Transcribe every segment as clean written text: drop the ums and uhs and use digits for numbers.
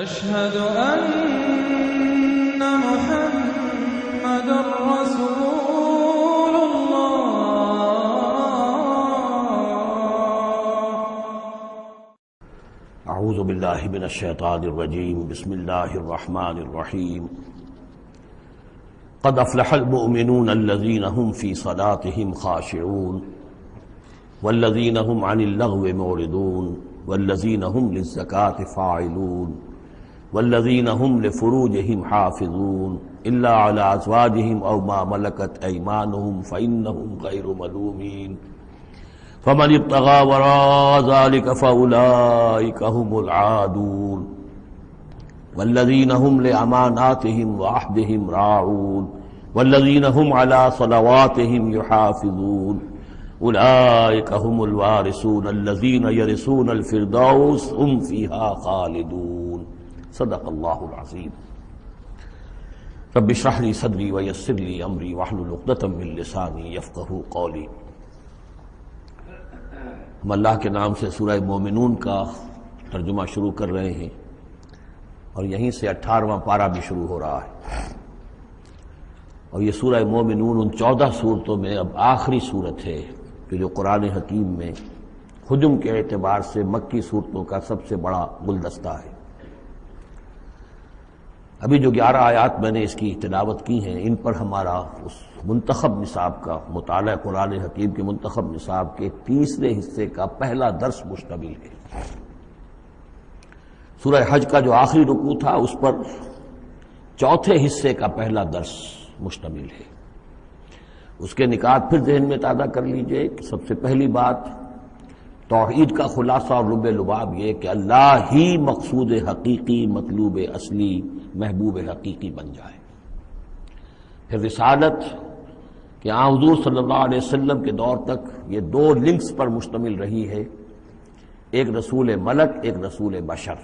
أشهد أن محمد رسول الله. اعوذ باللہ من الشیطان الرجیم. بسم اللہ الرحمن الرحیم. قد افلح المؤمنون الذین هم فی صلاتهم خاشعون والذین هم عن اللغو معرضون والذین هم للزکاة فاعلون والذین هم لفروجهم حافظون الا علی ازواجهم او ما ملکت ایمانهم فإنهم غیر ملومین فمن ابتغى وراء ذلك فأولئك هم العادون والذين هم لأماناتهم وعهدهم راعون والذين هم على صلواتهم يحافظون أولئك هم الوارثون الذين يرثون الفردوس هم فيها خالدون. صدق الله العظيم. رب اشرح لي صدري ويسر لي أمري واحلل عقدة من لساني يفقهوا قولي. ہم اللہ کے نام سے سورہ مومنون کا ترجمہ شروع کر رہے ہیں اور یہیں سے 18واں پارہ بھی شروع ہو رہا ہے، اور یہ سورہ مومنون ان 14 سورتوں میں اب آخری سورت ہے کہ جو قرآن حکیم میں حجم کے اعتبار سے مکی سورتوں کا سب سے بڑا گلدستہ ہے۔ ابھی جو 11 آیات میں نے اس کی تلاوت کی ہیں، ان پر ہمارا اس منتخب نصاب کا مطالعہ قرآن حکیم کے منتخب نصاب کے تیسرے حصے کا پہلا درس مشتمل ہے۔ سورہ حج کا جو آخری رکوع تھا اس پر چوتھے حصے کا پہلا درس مشتمل ہے۔ اس کے نکات پھر ذہن میں تازہ کر لیجئے کہ سب سے پہلی بات توحید کا خلاصہ اور لب لباب یہ کہ اللہ ہی مقصود حقیقی، مطلوب اصلی، محبوب حقیقی بن جائے۔ پھر رسالت کہ حضور صلی اللہ علیہ وسلم کے دور تک یہ 2 لنکس پر مشتمل رہی ہے، ایک رسول ملک، ایک رسول بشر،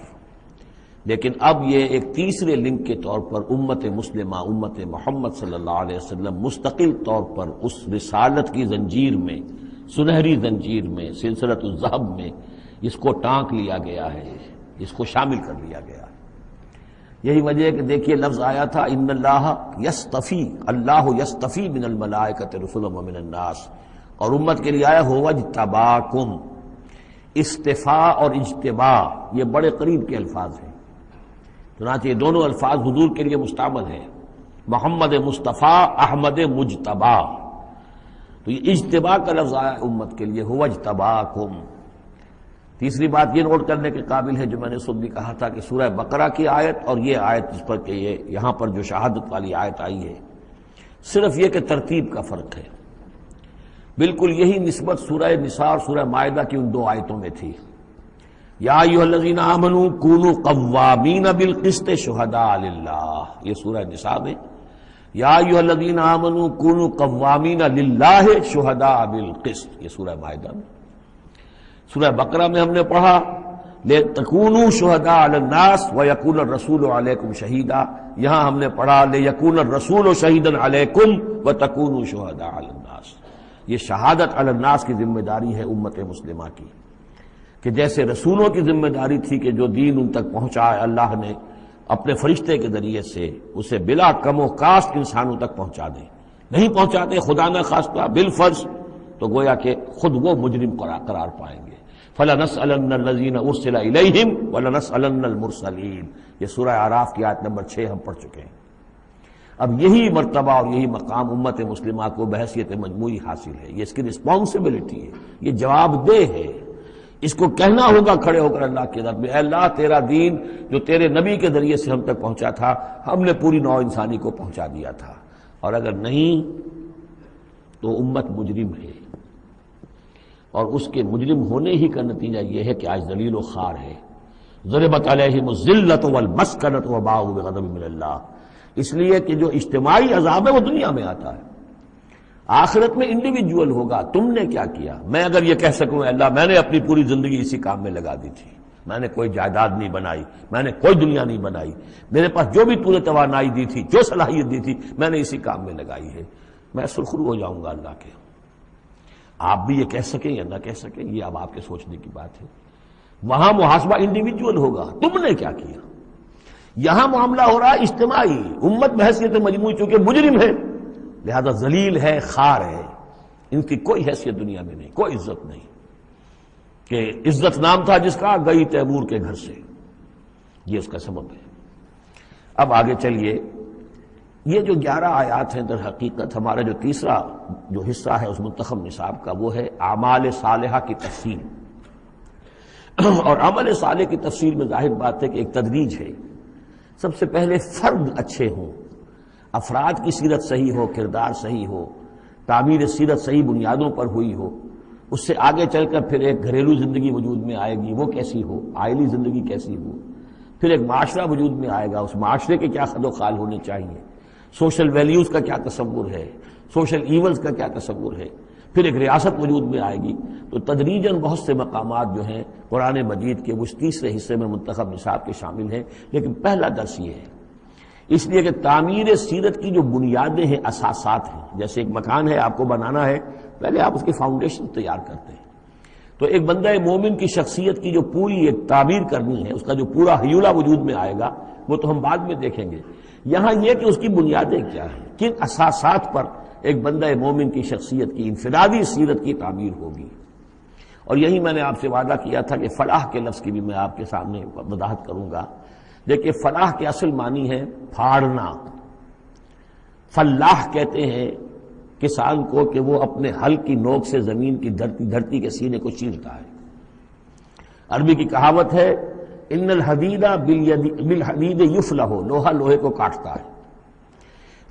لیکن اب یہ ایک تیسرے لنک کے طور پر امت مسلمہ، امت محمد صلی اللہ علیہ وسلم مستقل طور پر اس رسالت کی زنجیر میں، سنہری زنجیر میں، سلسلۃ الذہب میں اس کو ٹانک لیا گیا ہے، اس کو شامل کر لیا گیا ہے۔ یہی وجہ ہے کہ دیکھیے لفظ آیا تھا ان اللہ یستفی، اللہ یستفی من الملائکۃ رسلا ومن الناس، اور امت کے لیے آیا هو اجتباکم۔ استفاء اور اجتباء یہ بڑے قریب کے الفاظ ہیں، چنانچہ یہ دونوں الفاظ حضور کے لیے مستعمل ہیں، محمد مصطفیٰ، احمد مجتبی۔ تو یہ اجتباء کا لفظ آیا امت کے لیے هو اجتباکم۔ تیسری بات یہ نوٹ کرنے کے قابل ہے جو میں نے صبح بھی کہا تھا کہ سورہ بقرہ کی آیت اور یہ آیت جس پر کہ یہ یہاں پر جو شہادت والی آیت آئی ہے، صرف یہ کہ ترتیب کا فرق ہے۔ بالکل یہی نسبت سورہ نساء اور سورہ مائدہ کی ان 2 آیتوں میں تھی۔ یا ایھا الذین آمنوا کونوا قوامین بالقسط شہداء للہ، یہ سورہ نساء میں، یا ایھا الذین آمنوا کونوا قوامین للہ شہداء بالقسط، یہ سورہ مائدہ میں۔ سورہ بقرہ میں ہم نے پڑھا لِتَكُونُوا شُهَدَاءَ عَلَى النَّاسِ وَيَكُونَ الرَّسُولُ عَلَيْكُمْ شَهِيدًا، یہاں ہم نے پڑھا لِيَكُونَ الرَّسُولُ شَهِيدًا عَلَيْكُمْ وَتَكُونُوا شُهَدَاءَ عَلَى النَّاسِ۔ یہ شہادت علی الناس کی ذمہ داری ہے امت مسلمہ کی، کہ جیسے رسولوں کی ذمہ داری تھی کہ جو دین ان تک پہنچائے اللہ نے اپنے فرشتے کے ذریعے سے اسے بلا کم و کاسٹ انسانوں تک پہنچا دیں، نہیں پہنچاتے خدا نہ خواستہ بالفرض تو گویا کہ خود وہ مجرم قرار پائیں گے۔ فَلَنَسْأَلَنَّ الَّذِينَ أُرْسِلَ إِلَيْهِمْ وَلَنَسْأَلَنَّ الْمُرْسَلِينَ، یہ سورہ اعراف کی آیت نمبر 6 ہم پڑھ چکے ہیں۔ اب یہی مرتبہ اور یہی مقام امت مسلمہ کو بحیثیت مجموعی حاصل ہے، یہ اس کی رسپانسبلٹی ہے، یہ جواب دہ ہے، اس کو کہنا ہوگا کھڑے ہو کر اللہ کی رب میں، اے اللہ تیرا دین جو تیرے نبی کے ذریعے سے ہم تک پہنچا تھا، ہم نے پوری نوع انسانی کو پہنچا دیا تھا، اور اگر نہیں تو امت مجرم ہے، اور اس کے مجرم ہونے ہی کا نتیجہ یہ ہے کہ آج ذلیل و خوار ہے۔ ضربت علیہم الذلۃ والمسکنۃ وباؤوا بغضب من اللہ، اس لیے کہ جو اجتماعی عذاب ہے وہ دنیا میں آتا ہے، آخرت میں انڈیویجول ہوگا۔ تم نے کیا کیا؟ میں اگر یہ کہہ سکوں اللہ میں نے اپنی پوری زندگی اسی کام میں لگا دی تھی، میں نے کوئی جائیداد نہیں بنائی، میں نے کوئی دنیا نہیں بنائی، میرے پاس جو بھی تُونے توانائی دی تھی، جو صلاحیت دی تھی، میں نے اسی کام میں لگائی ہے، میں سرخرو ہو جاؤں گا اللہ کے۔ آپ بھی یہ کہہ سکیں یا نہ کہہ سکیں یہ اب آپ کے سوچنے کی بات ہے۔ وہاں محاسبہ انڈیویجول ہوگا، تم نے کیا کیا، یہاں معاملہ ہو رہا ہے اجتماعی، امت بحیثیت مجموعی چونکہ مجرم ہے لہذا ذلیل ہے، خار ہے، ان کی کوئی حیثیت دنیا میں نہیں، کوئی عزت نہیں، کہ عزت نام تھا جس کا گئی تیمور کے گھر سے، یہ اس کا سبب ہے۔ اب آگے چلیے، یہ جو 11 آیات ہیں در حقیقت ہمارا جو تیسرا جو حصہ ہے اس منتخب نصاب کا، وہ ہے اعمال صالحہ کی تفصیل۔ اور عمل صالح کی تفصیل میں ظاہر بات ہے کہ ایک تدریج ہے۔ سب سے پہلے فرد اچھے ہوں، افراد کی سیرت صحیح ہو، کردار صحیح ہو، تعمیر سیرت صحیح بنیادوں پر ہوئی ہو، اس سے آگے چل کر پھر ایک گھریلو زندگی وجود میں آئے گی، وہ کیسی ہو، عائلی زندگی کیسی ہو، پھر ایک معاشرہ وجود میں آئے گا، اس معاشرے کے کیا خد و خال ہونے چاہیے، سوشل ویلیوز کا کیا تصور ہے، سوشل ایونز کا کیا تصور ہے، پھر ایک ریاست وجود میں آئے گی۔ تو تدریجاً بہت سے مقامات جو ہیں قرآن مجید کے وہ تیسرے حصے میں منتخب نصاب کے شامل ہیں، لیکن پہلا درس یہ ہے، اس لیے کہ تعمیر سیرت کی جو بنیادیں ہیں، اساسات ہیں، جیسے ایک مکان ہے آپ کو بنانا ہے، پہلے آپ اس کی فاؤنڈیشن تیار کرتے ہیں، تو ایک بندہ مومن کی شخصیت کی جو پوری ایک تعمیر کرنی ہے، اس کا جو پورا حیولہ وجود میں آئے گا وہ تو ہم بعد میں دیکھیں گے۔ یہاں یہ کہ اس کی بنیادیں کیا ہیں، کن اساسات پر ایک بندہ مومن کی شخصیت کی انفرادی سیرت کی تعمیر ہوگی۔ اور یہی میں نے آپ سے وعدہ کیا تھا کہ فلاح کے لفظ کی بھی میں آپ کے سامنے وضاحت کروں گا۔ دیکھیے فلاح کے اصل معنی ہے پھاڑنا۔ فلاح کہتے ہیں کسان کو کہ وہ اپنے ہل کی نوک سے زمین کی دھرتی کے سینے کو چیرتا ہے۔ عربی کی کہاوت ہے ان الحدید بالحدید یفلح، لوہا لوہے کو کاٹتا ہے۔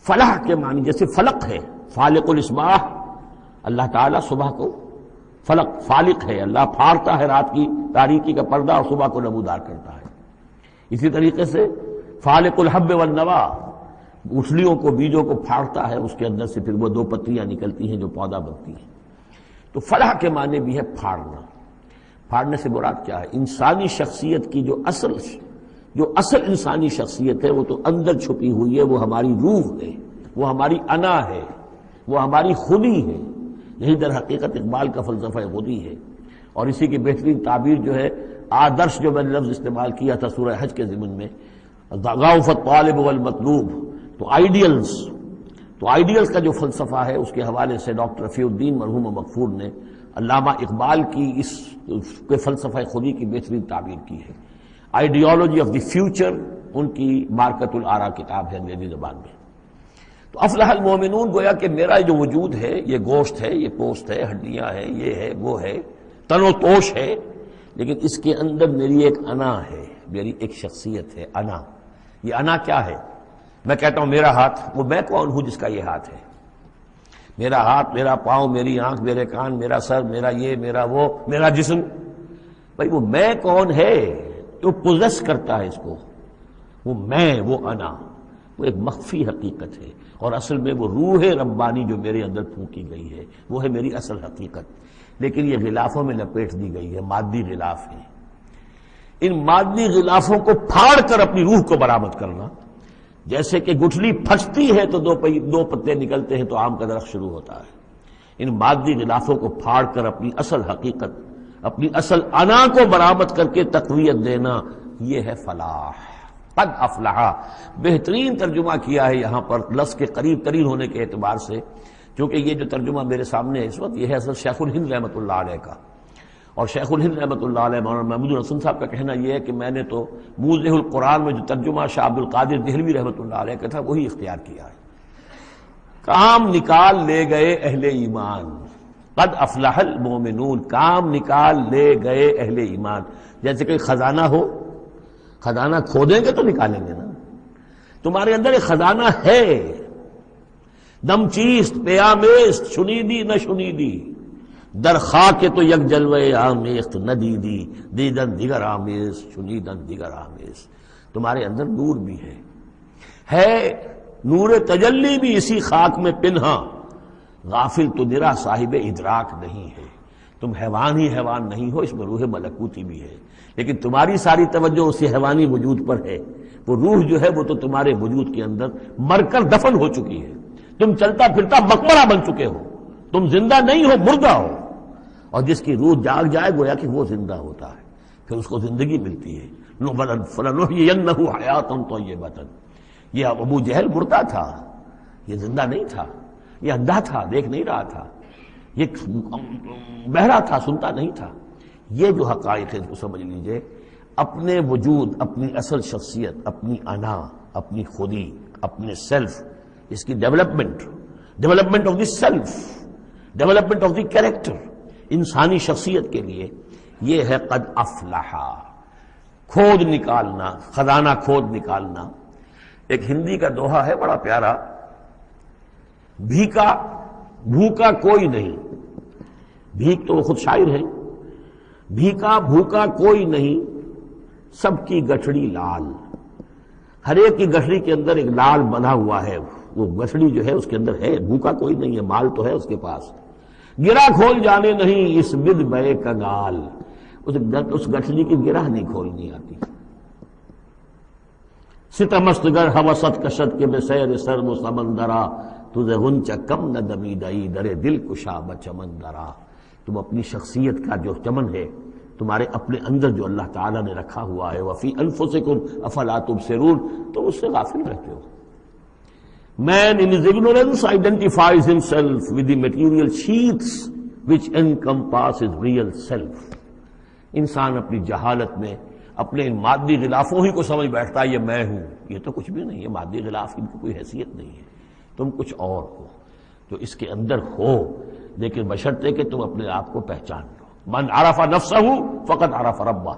فلاح کے معنی جیسے فلق ہے، فالق الاسباح، اللہ تعالیٰ صبح کو فلق فالق ہے، اللہ پھاڑتا ہے رات کی تاریکی کا پردہ اور صبح کو نمودار کرتا ہے۔ اسی طریقے سے فالق الحب والنوا، گٹھلیوں کو بیجوں کو پھاڑتا ہے، اس کے اندر سے پھر وہ 2 پتیاں نکلتی ہیں جو پودا بنتی ہیں۔ تو فلاح کے معنی بھی ہے پھاڑنا۔ پھاڑنے سے مراد کیا ہے؟ انسانی شخصیت کی جو اصل انسانی شخصیت ہے وہ تو اندر چھپی ہوئی ہے، وہ ہماری روح ہے، وہ ہماری انا ہے، وہ ہماری خودی ہے۔ یہی در حقیقت اقبال کا فلسفہ خودی ہے۔ اور اسی کی بہترین تعبیر جو ہے آدرش، جو میں نے لفظ استعمال کیا تھا سورہ حج کے ضمن میں، ضعف الطالب والمطلوب، تو آئیڈیلز کا جو فلسفہ ہے اس کے حوالے سے ڈاکٹر رفیع الدین مرحوم مغفور نے علامہ اقبال کی اس کے فلسفہ خودی کی بہترین تعبیر کی ہے۔ آئیڈیالوجی آف دی فیوچر ان کی مارکت الآراء کتاب ہے انگریزی زبان میں۔ تو افلح المومنون، گویا کہ میرا جو وجود ہے یہ گوشت ہے، یہ پوست ہے، ہڈیاں ہیں، یہ ہے، وہ ہے، تن و توش ہے، لیکن اس کے اندر میری ایک انا ہے، میری ایک شخصیت ہے، انا۔ یہ انا کیا ہے؟ میں کہتا ہوں میرا ہاتھ، وہ میں کون ہوں جس کا یہ ہاتھ ہے؟ میرا ہاتھ، میرا پاؤں، میری آنکھ، میرے کان، میرا سر، میرا یہ، میرا وہ، میرا جسم، بھائی وہ میں کون ہے جو پوزیس کرتا ہے اس کو؟ وہ میں، وہ انا، وہ ایک مخفی حقیقت ہے، اور اصل میں وہ روح ربانی جو میرے اندر پھونکی گئی ہے وہ ہے میری اصل حقیقت، لیکن یہ غلافوں میں لپیٹ دی گئی ہے، مادی غلاف ہے۔ ان مادی غلافوں کو پھاڑ کر اپنی روح کو برآمد کرنا، جیسے کہ گٹھلی پھٹتی ہے تو 2 پتے نکلتے ہیں تو آم کا درخت شروع ہوتا ہے، ان مادی غلافوں کو پھاڑ کر اپنی اصل حقیقت، اپنی اصل انا کو برآمد کر کے تقویت دینا، یہ ہے فلاح۔ قد افلح، بہترین ترجمہ کیا ہے یہاں پر لفظ کے قریب ترین ہونے کے اعتبار سے، کیونکہ یہ جو ترجمہ میرے سامنے ہے اس وقت یہ ہے اصل شیخ الہند رحمۃ اللہ علیہ کا، اور شیخ الہند رحمۃ اللہ علیہ مولانا محمود الحسن صاحب کا کہنا یہ ہے کہ میں نے تو موضح القرآن میں جو ترجمہ شاہ عبد القادر دہلوی رحمۃ اللہ علیہ کا تھا وہی اختیار کیا ہے۔ کام نکال لے گئے اہل ایمان، قد افلح المومنون، کام نکال لے گئے اہل ایمان، جیسے کہ خزانہ ہو، خزانہ کھودیں گے تو نکالیں گے نا، تمہارے اندر ایک خزانہ ہے، دم چیست پیامیست، شنیدی نہ شنیدی، در خاک تو یک جلوے آمیخت نہ دیدی، دیدن دیگر آمیز، شنیدن دیگر آمیز، تمہارے اندر نور بھی ہے نور تجلی بھی اسی خاک میں پنہاں، غافل تو نرا صاحب ادراک نہیں ہے، تم حیوان ہی حیوان نہیں ہو، اس میں روح ملکوتی بھی ہے، لیکن تمہاری ساری توجہ اسی حیوانی وجود پر ہے، وہ روح جو ہے وہ تو تمہارے وجود کے اندر مر کر دفن ہو چکی ہے، تم چلتا پھرتا مقبرہ بن چکے ہو، تم زندہ نہیں ہو، مردہ ہو، اور جس کی روح جاگ جائے گویا کہ وہ زندہ ہوتا ہے، پھر اس کو زندگی ملتی ہے۔ فَلَنُحْيِيَنَّهُ حَيَاةً طَيِّبَةً۔ یہ ابو جہل مردہ تھا، یہ زندہ نہیں تھا، یہ اندھا تھا، دیکھ نہیں رہا تھا، یہ بہرا تھا، سنتا نہیں تھا۔ یہ جو حقائق ہے اس کو سمجھ لیجئے، اپنے وجود، اپنی اصل شخصیت، اپنی انا، اپنی خودی، اپنے سیلف، اس کی development of the self, development of the character, انسانی شخصیت کے لیے یہ ہے قد افلح، کھود نکالنا، خزانہ کھود نکالنا۔ ایک ہندی کا دوہا ہے بڑا پیارا، بھوکا کوئی نہیں، بھیک تو وہ خود شاعر ہے، بھوکا کوئی نہیں، سب کی گٹھڑی لال۔ ہر ایک کی گٹھڑی کے اندر ایک لال بنا ہوا ہے، وہ گٹھڑی جو ہے اس کے اندر ہے، بھوکا کوئی نہیں ہے، مال تو ہے اس کے پاس۔ گرہ کھول جانے نہیں اس بد بے کنگال، اس گٹھڑی کی گرہ نہیں کھولنی آتی۔ ستمست گر حوست کشت کے بے سیر سرم و سمندرا، تجھے غنچہ کم نہ دمیدئی درے دل کشا بچمندرا۔ تم اپنی شخصیت کا جو چمن ہے تمہارے اپنے اندر جو اللہ تعالیٰ نے رکھا ہوا ہے، وفی انفسکم افلا تبصرون، تم اس سے غافل رہتے ہو۔ Man in his ignorance identifies himself with the material sheaths which encompass his real self۔ انسان اپنی جہالت میں اپنے ان مادی غلافوں ہی کو سمجھ بیٹھتا ہے یہ میں ہوں، یہ تو کچھ بھی نہیں ہے، مادی غلاف ان کی کوئی حیثیت نہیں ہے، تم کچھ اور ہو جو اس کے اندر ہو، لیکن بشرطے کہ تم اپنے آپ کو پہچان لو۔ من عرف نفسہ فقد عرف ربہ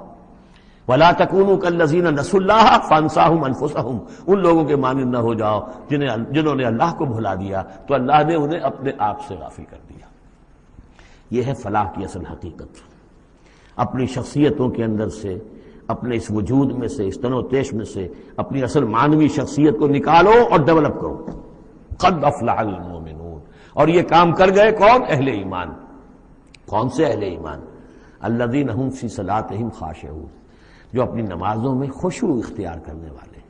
ولا تکونوا کالذین نسوا اللہ فانساہم انفسہم۔ ان لوگوں کے مانند نہ ہو جاؤ جنہوں نے اللہ کو بھلا دیا تو اللہ نے انہیں اپنے آپ سے غافل کر دیا۔ یہ ہے فلاح کی اصل حقیقت۔ اپنی شخصیتوں کے اندر سے، اپنے اس وجود میں سے، اس تن و تیش میں سے اپنی اصل معنوی شخصیت کو نکالو اور ڈیولپ کرو۔ قد افلح المؤمنون۔ اور یہ کام کر گئے کون؟ اہل ایمان۔ کون سے اہل ایمان؟ الذین هم فی صلاتہم خاشعون، جو اپنی نمازوں میں خشوع اختیار کرنے والے،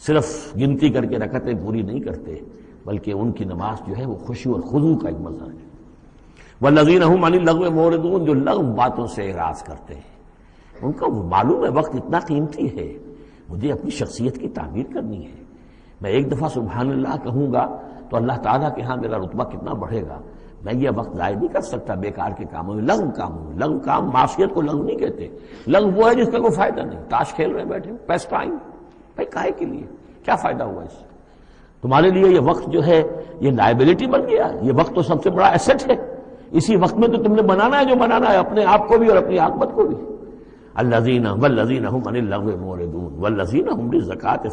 صرف گنتی کر کے رکعتیں پوری نہیں کرتے، بلکہ ان کی نماز جو ہے وہ خشوع اور خضوع کا ایک مظہر ہے۔ والذین هم عن اللغو معرضون، جو لغو باتوں سے اعراض کرتے ہیں، ان کا معلوم ہے وقت اتنا قیمتی ہے، مجھے اپنی شخصیت کی تعمیر کرنی ہے۔ میں ایک دفعہ سبحان اللہ کہوں گا تو اللہ تعالیٰ کے ہاں میرا رتبہ کتنا بڑھے گا۔ میں یہ وقت ضائع نہیں کر سکتا بیکار کے کاموں میں، لغو کاموں میں۔ لغو کام، معصیت کو لغو نہیں کہتے، لغو وہ ہے جس کا کوئی فائدہ نہیں۔ تاش کھیل رہے بیٹھے، پیس ٹائم، بھائی کاہے کے لیے؟ کیا فائدہ ہوا اس سے؟ تمہارے لیے یہ وقت جو ہے یہ لائبلٹی بن گیا۔ یہ وقت تو سب سے بڑا ایسٹ ہے، اسی وقت میں تو تم نے بنانا ہے جو بنانا ہے، اپنے آپ کو بھی اور اپنی عاقبت کو بھی۔ الذین والذین هم عن اللغو معرضون والذین هم للزکاۃ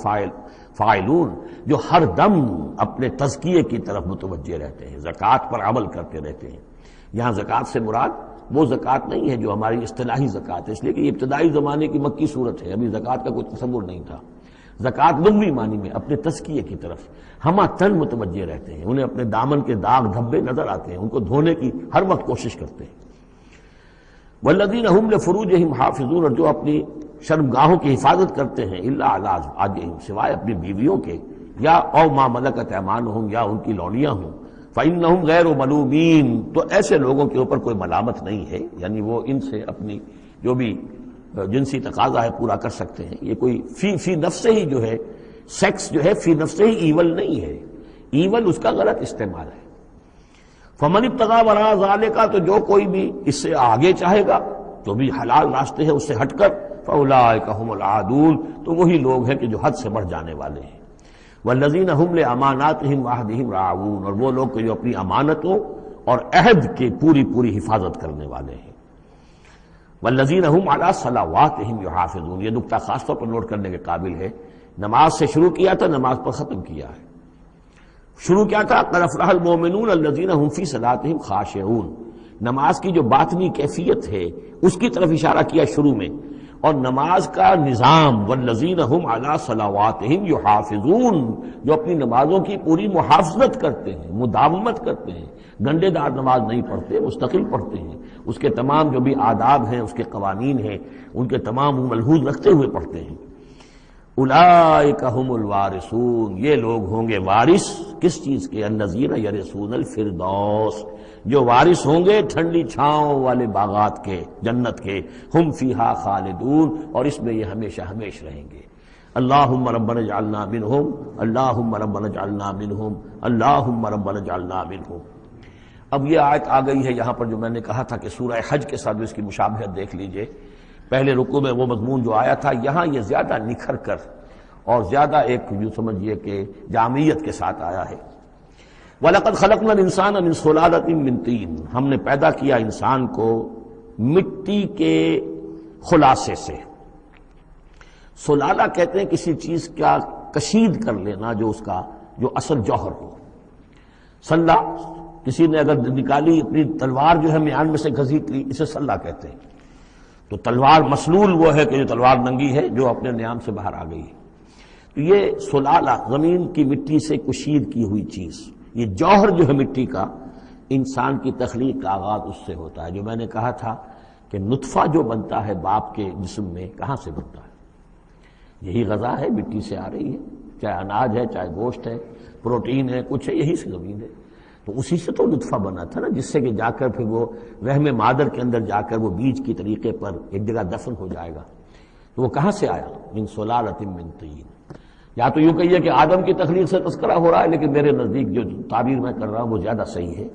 فاعلون، جو ہر دم اپنے تزکیے کی طرف متوجہ رہتے ہیں، زکوٰۃ پر عمل کرتے رہتے ہیں۔ یہاں زکوٰۃ سے مراد وہ زکوٰۃ نہیں ہے جو ہماری اصطلاحی زکوٰۃ ہے، اس لیے کہ یہ ابتدائی زمانے کی مکی صورت ہے، ابھی زکوٰۃ کا کوئی تصور نہیں تھا۔ زکوٰۃ لغوی معنی میں اپنے تزکیے کی طرف ہمہ تن متوجہ رہتے ہیں، انہیں اپنے دامن کے داغ دھبے نظر آتے ہیں، ان کو دھونے کی ہر وقت کوشش کرتے ہیں۔ والذین هم لفروجہم حافظون، اور جو اپنی شرمگاہوں کی حفاظت کرتے ہیں، الا علی ازواجہم، سوائے اپنی بیویوں کے، یا او ما ملکت ایمانہم، یا ان کی لونیاں ہوں، فإنہم غیر ملومین، تو ایسے لوگوں کے اوپر کوئی ملامت نہیں ہے، یعنی وہ ان سے اپنی جو بھی جنسی تقاضا ہے پورا کر سکتے ہیں۔ یہ کوئی فی نفس ہی جو ہے، سیکس جو ہے فی نفس ہی ایول نہیں ہے، ایول اس کا غلط استعمال ہے۔ فمن ابتغى وراء ذلك، تو جو کوئی بھی اس سے آگے چاہے گا، جو بھی حلال راستے ہیں اس سے ہٹ کر، فاولئک هم العادون، تو وہی لوگ ہیں کہ جو حد سے بڑھ جانے والے ہیں۔ والذین هم لاماناتهم وعهدهم راعون، اور وہ لوگ کہ جو اپنی امانتوں اور عہد کی پوری پوری حفاظت کرنے والے ہیں۔ والذین هم علی صلواتهم یحافظون، یہ نقطہ خاص طور پر نوٹ کرنے کے قابل ہے، نماز سے شروع کیا تھا، نماز پر ختم کیا ہے۔ شروع کیا تھا؟ قد افلح المؤمنون الذین هم فی صلاتہم خاشعون، نماز کی جو باطنی کیفیت ہے اس کی طرف اشارہ کیا شروع میں، اور نماز کا نظام، والذین هم علی صلواتہم یحافظون، جو اپنی نمازوں کی پوری محافظت کرتے ہیں، مداومت کرتے ہیں، گنڈے دار نماز نہیں پڑھتے، مستقل پڑھتے ہیں، اس کے تمام جو بھی آداب ہیں، اس کے قوانین ہیں، ان کے تمام ملحوظ رکھتے ہوئے پڑھتے ہیں۔ اولئک هم الوارثون، یہ لوگ ہوں گے وارث کس چیز کے؟ الذین یرثون الفردوس، جو وارث ہوں گے ٹھنڈی چھاؤں والے باغات کے، جنت کے، ہم فیہا خالدون، اور اس میں یہ ہمیشہ ہمیش رہیں گے۔ اللہم ربنا اجعلنا منہم، اللہم ربنا اجعلنا منہم، اللہم ربنا اجعلنا منہم۔ اب یہ آیت آ گئی ہے یہاں پر جو میں نے کہا تھا کہ سورہ حج کے ساتھ اس کی مشابہت دیکھ لیجئے۔ پہلے رکوع میں وہ مضمون جو آیا تھا، یہاں یہ زیادہ نکھر کر اور زیادہ ایک جو سمجھیے کہ جامعیت کے ساتھ آیا ہے۔ وَلَقَدْ خَلَقْنَا الْإِنسَانَ مِنْ صُلَالَةٍ مِّن طِينٍ، ہم نے پیدا کیا انسان کو مٹی کے خلاصے سے۔ سلالہ کہتے ہیں کسی چیز کا کشید کر لینا جو اس کا جو اصل جوہر ہو۔ سلہ کسی نے اگر نکالی اپنی تلوار جو ہے میان میں سے گھسیٹ لی، اسے سلہ کہتے ہیں۔ تو تلوار مسلول وہ ہے کہ جو تلوار ننگی ہے جو اپنے نیام سے باہر آ گئی ہے۔ تو یہ سلالہ زمین کی مٹی سے کشید کی ہوئی چیز، یہ جوہر جو ہے مٹی کا، انسان کی تخلیق کا آغاز اس سے ہوتا ہے۔ جو میں نے کہا تھا کہ نطفہ جو بنتا ہے باپ کے جسم میں، کہاں سے بنتا ہے؟ یہی غذا ہے، مٹی سے آ رہی ہے، چاہے اناج ہے، چاہے گوشت ہے، پروٹین ہے، کچھ ہے، یہی سے زمین ہے۔ تو اسی سے تو نطفہ بنا تھا نا، جس سے کہ جا کر پھر وہ رحم مادر کے اندر جا کر وہ بیج کی طریقے پر ایک جگہ دفن ہو جائے گا۔ تو وہ کہاں سے آیا؟ من صلالۃ من طین۔ یا تو یوں کہیے کہ آدم کی تخلیق سے تذکرہ ہو رہا ہے، لیکن میرے نزدیک جو تعبیر میں کر رہا ہوں وہ زیادہ صحیح ہے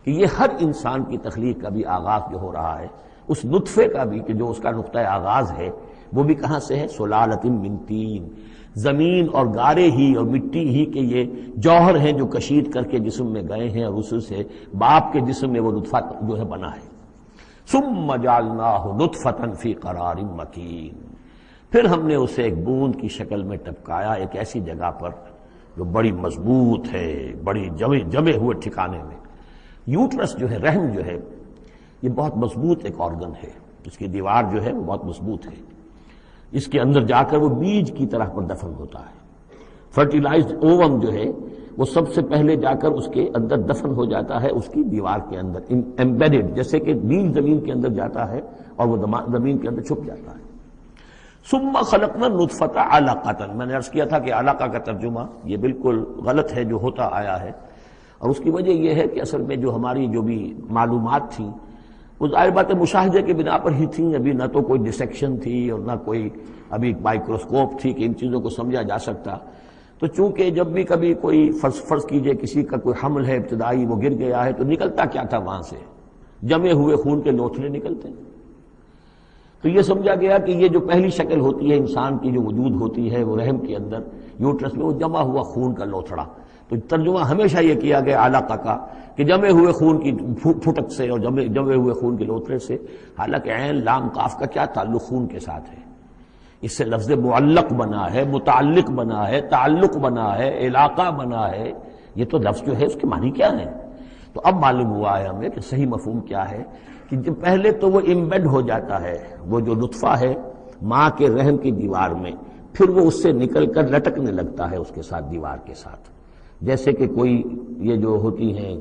کہ یہ ہر انسان کی تخلیق کا بھی آغاز جو ہو رہا ہے، اس نطفے کا بھی کہ جو اس کا نقطہ آغاز ہے، وہ بھی کہاں سے ہے؟ صلالۃ من طین۔ زمین اور گارے ہی اور مٹی ہی کے یہ جوہر ہیں جو کشید کر کے جسم میں گئے ہیں، اور اس سے باپ کے جسم میں وہ نطفہ جو ہے بنا ہے۔ ثم جعلناہ نطفۃ فی قرار مکین، پھر ہم نے اسے ایک بوند کی شکل میں ٹپکایا ایک ایسی جگہ پر جو بڑی مضبوط ہے، بڑی جمے ہوئے ٹھکانے میں۔ یوٹرس جو ہے، رحم جو ہے، یہ بہت مضبوط ایک آرگن ہے، اس کی دیوار جو ہے وہ بہت مضبوط ہے۔ اس کے اندر جا کر وہ بیج کی طرح پر دفن ہوتا ہے۔ فرٹیلائزڈ اووم جو ہے وہ سب سے پہلے جا کر اس کے اندر دفن ہو جاتا ہے، اس کی دیوار کے اندر ایمبیڈڈ، جیسے کہ بیج زمین کے اندر جاتا ہے اور وہ زمین کے اندر چھپ جاتا ہے۔ ثم خلقنا النطفۃ علقۃ، میں نے عرض کیا تھا کہ علقہ کا ترجمہ یہ بالکل غلط ہے جو ہوتا آیا ہے، اور اس کی وجہ یہ ہے کہ اصل میں جو ہماری جو بھی معلومات تھیں وہ ظاہر بات مشاہدے کے بنا پر ہی تھیں، ابھی نہ تو کوئی ڈسیکشن تھی اور نہ کوئی ابھی مائکروسکوپ تھی کہ ان چیزوں کو سمجھا جا سکتا۔ تو چونکہ جب بھی کبھی کوئی فرض کیجئے کسی کا کوئی حمل ہے ابتدائی، وہ گر گیا ہے، تو نکلتا کیا تھا وہاں سے؟ جمے ہوئے خون کے لوتھڑے نکلتے ہیں۔ تو یہ سمجھا گیا کہ یہ جو پہلی شکل ہوتی ہے انسان کی جو وجود ہوتی ہے وہ رحم کے اندر یوٹرس میں، وہ جمع ہوا خون کا لوتھڑا۔ تو ترجمہ ہمیشہ یہ کیا گیا علقہ کا کہ جمے ہوئے خون کی پھٹک سے اور جمے ہوئے خون کے لوتھڑے سے، حالانکہ عین لام قاف کا کیا تعلق خون کے ساتھ ہے؟ اس سے لفظ معلق بنا ہے، متعلق بنا ہے، تعلق بنا ہے، علاقہ بنا ہے۔ یہ تو لفظ جو ہے اس کے معنی کیا ہے؟ تو اب معلوم ہوا ہے ہمیں کہ صحیح مفہوم کیا ہے کہ جب پہلے تو وہ امبیڈ ہو جاتا ہے، وہ جو نطفہ ہے ماں کے رحم کی دیوار میں، پھر وہ اس سے نکل کر لٹکنے لگتا ہے اس کے ساتھ، دیوار کے ساتھ، جیسے کہ کوئی یہ جو ہوتی ہیں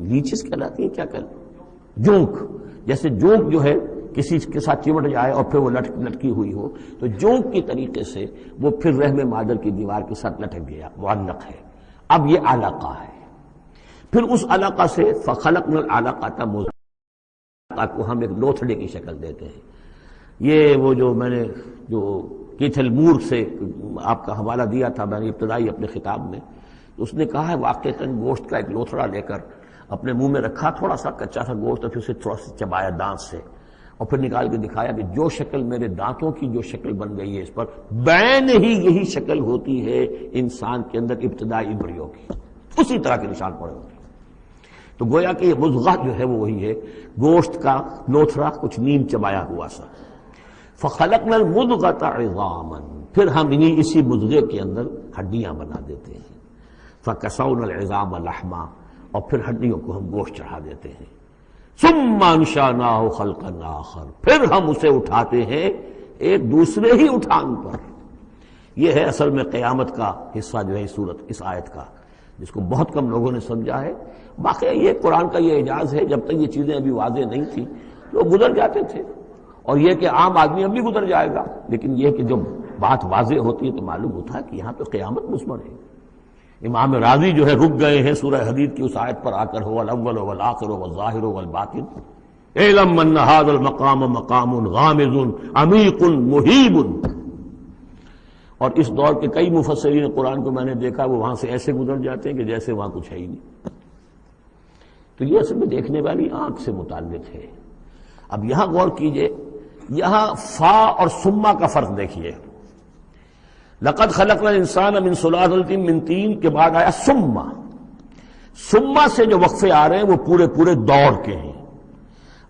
لیچز کہلاتی ہیں، کیا کہلاتی، جونک، جیسے جونک جو ہے کسی کے ساتھ چمٹ جائے اور پھر وہ لٹکی ہوئی ہو، تو جونک کی طریقے سے وہ پھر رحم مادر کی دیوار کے ساتھ لٹک گیا، معلق ہے۔ اب یہ علقہ ہے، پھر اس علقہ سے فخلقنا العلقۃ مضغۃ کو ہم ایک لوتھڑے کی شکل دیتے ہیں۔ یہ وہ جو میں نے جو کیتھل مور سے آپ کا حوالہ دیا تھا میں نے ابتدائی اپنے خطاب میں، اس نے کہا ہے واقعتاً گوشت کا ایک لوتھڑا لے کر اپنے منہ میں رکھا، تھوڑا سا کچا سا گوشت، اور پھر اسے تھوڑا سا چبایا دانت سے، اور پھر نکال کے دکھایا کہ جو شکل میرے دانتوں کی جو شکل بن گئی ہے اس پر بین ہی یہی شکل ہوتی ہے انسان کے اندر ابتدائی امبریو کی، اسی طرح کے نشان پڑے ہوتے ہیں۔ تو گویا کہ یہ مضغہ جو ہے وہ وہی ہے، گوشت کا لوتھڑا کچھ نیم چبایا ہوا سا۔ فخلقنا المضغۃ عظاما، پھر ہم اسی مضغے کے اندر ہڈیاں بنا دیتے ہیں۔ فکسونا العظام لحما، اور پھر ہڈیوں کو ہم گوشت چڑھا دیتے ہیں۔ ثم انشأناہ خلقا آخر، پھر ہم اسے اٹھاتے ہیں ایک دوسرے ہی اٹھان پر۔ یہ ہے اصل میں قیامت کا حصہ جو ہے اس آیت کا، جس کو بہت کم لوگوں نے سمجھا ہے۔ باقی یہ قرآن کا یہ اعجاز ہے، جب تک یہ چیزیں ابھی واضح نہیں تھیں لوگ گزر جاتے تھے، اور یہ کہ عام آدمی اب بھی گزر جائے گا، لیکن یہ کہ جب بات واضح ہوتی ہے تو معلوم ہوتا ہے کہ یہاں پہ قیامت مثمر ہے، امام راضی جو ہے رک گئے ہیں سورہ حدید کی اس آیت پر آ کر، هو الاول والآخر والظاہر والباطن اعلم ان هذا المقام مقام غامض عمیق محیب. اور اس دور کے کئی مفسرین قرآن کو میں نے دیکھا وہ وہاں سے ایسے گزر جاتے ہیں کہ جیسے وہاں کچھ ہے ہی نہیں. تو یہ اصل میں دیکھنے والی آنکھ سے متعلق ہے. اب یہاں غور کیجئے، یہاں فا اور سما کا فرق دیکھیے. لقد خلقنا الانسان من سلالۃ من طین کے بعد آیا سما. سما سے جو وقفے آ رہے ہیں وہ پورے پورے دور کے ہیں.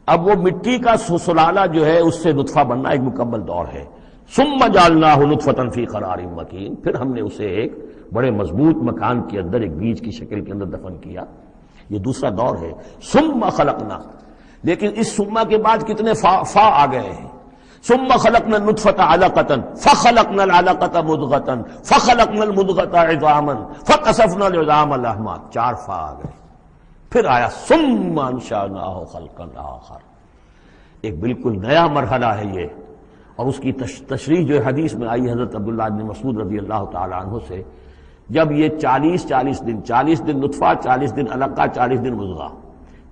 اب وہ مٹی کا سلالہ جو ہے اس سے نطفہ بننا ایک مکمل دور ہے. ثم جعلناہ نطفۃ فی قرار مکین، پھر ہم نے اسے ایک بڑے مضبوط مکان کے اندر ایک بیج کی شکل کے اندر دفن کیا. یہ دوسرا دور ہے. ثم خلقنا، لیکن اس ثم کے بعد کتنے فا آ گئے ہیں. ثم خلقنا النطفۃ علقۃ فخلقنا العلقۃ مضغۃ فخلقنا المضغۃ عظاما فکسونا العظام لحما، 4 فا آ گئے. پھر آیا ثم انشأناہ خلقا آخر، ایک بالکل نیا مرحلہ ہے یہ. اور اس کی تشریح جو حدیث میں آئی حضرت عبداللہ بن مسعود رضی اللہ تعالی عنہ سے، جب یہ 40 دن نطفہ، 40 دن علقہ، 40 دن مضغہ،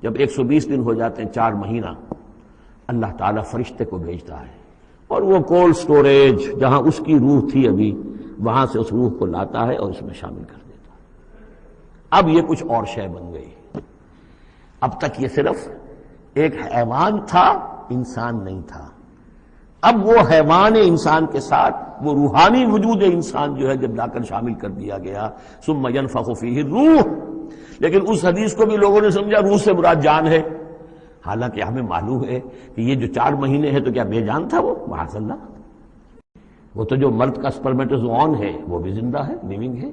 جب 120 دن ہو جاتے ہیں، 4 مہینہ، اللہ تعالیٰ فرشتے کو بھیجتا ہے اور وہ کولڈ سٹوریج جہاں اس کی روح تھی ابھی، وہاں سے اس روح کو لاتا ہے اور اس میں شامل کر دیتا ہے. اب یہ کچھ اور شے بن گئی. اب تک یہ صرف ایک حیوان تھا، انسان نہیں تھا. اب وہ حیوان انسان کے ساتھ وہ روحانی وجود انسان جو ہے جب لا کر شامل کر دیا گیا، ثم ينفخ فیہ الروح. لیکن اس حدیث کو بھی لوگوں نے سمجھا روح سے مراد جان ہے، حالانکہ ہمیں معلوم ہے کہ یہ جو 4 مہینے ہے تو کیا بے جان تھا وہ؟ معاذ اللہ. وہ تو جو مرد کا سپرمیٹوزوون ہے وہ بھی زندہ ہے، لیونگ ہے.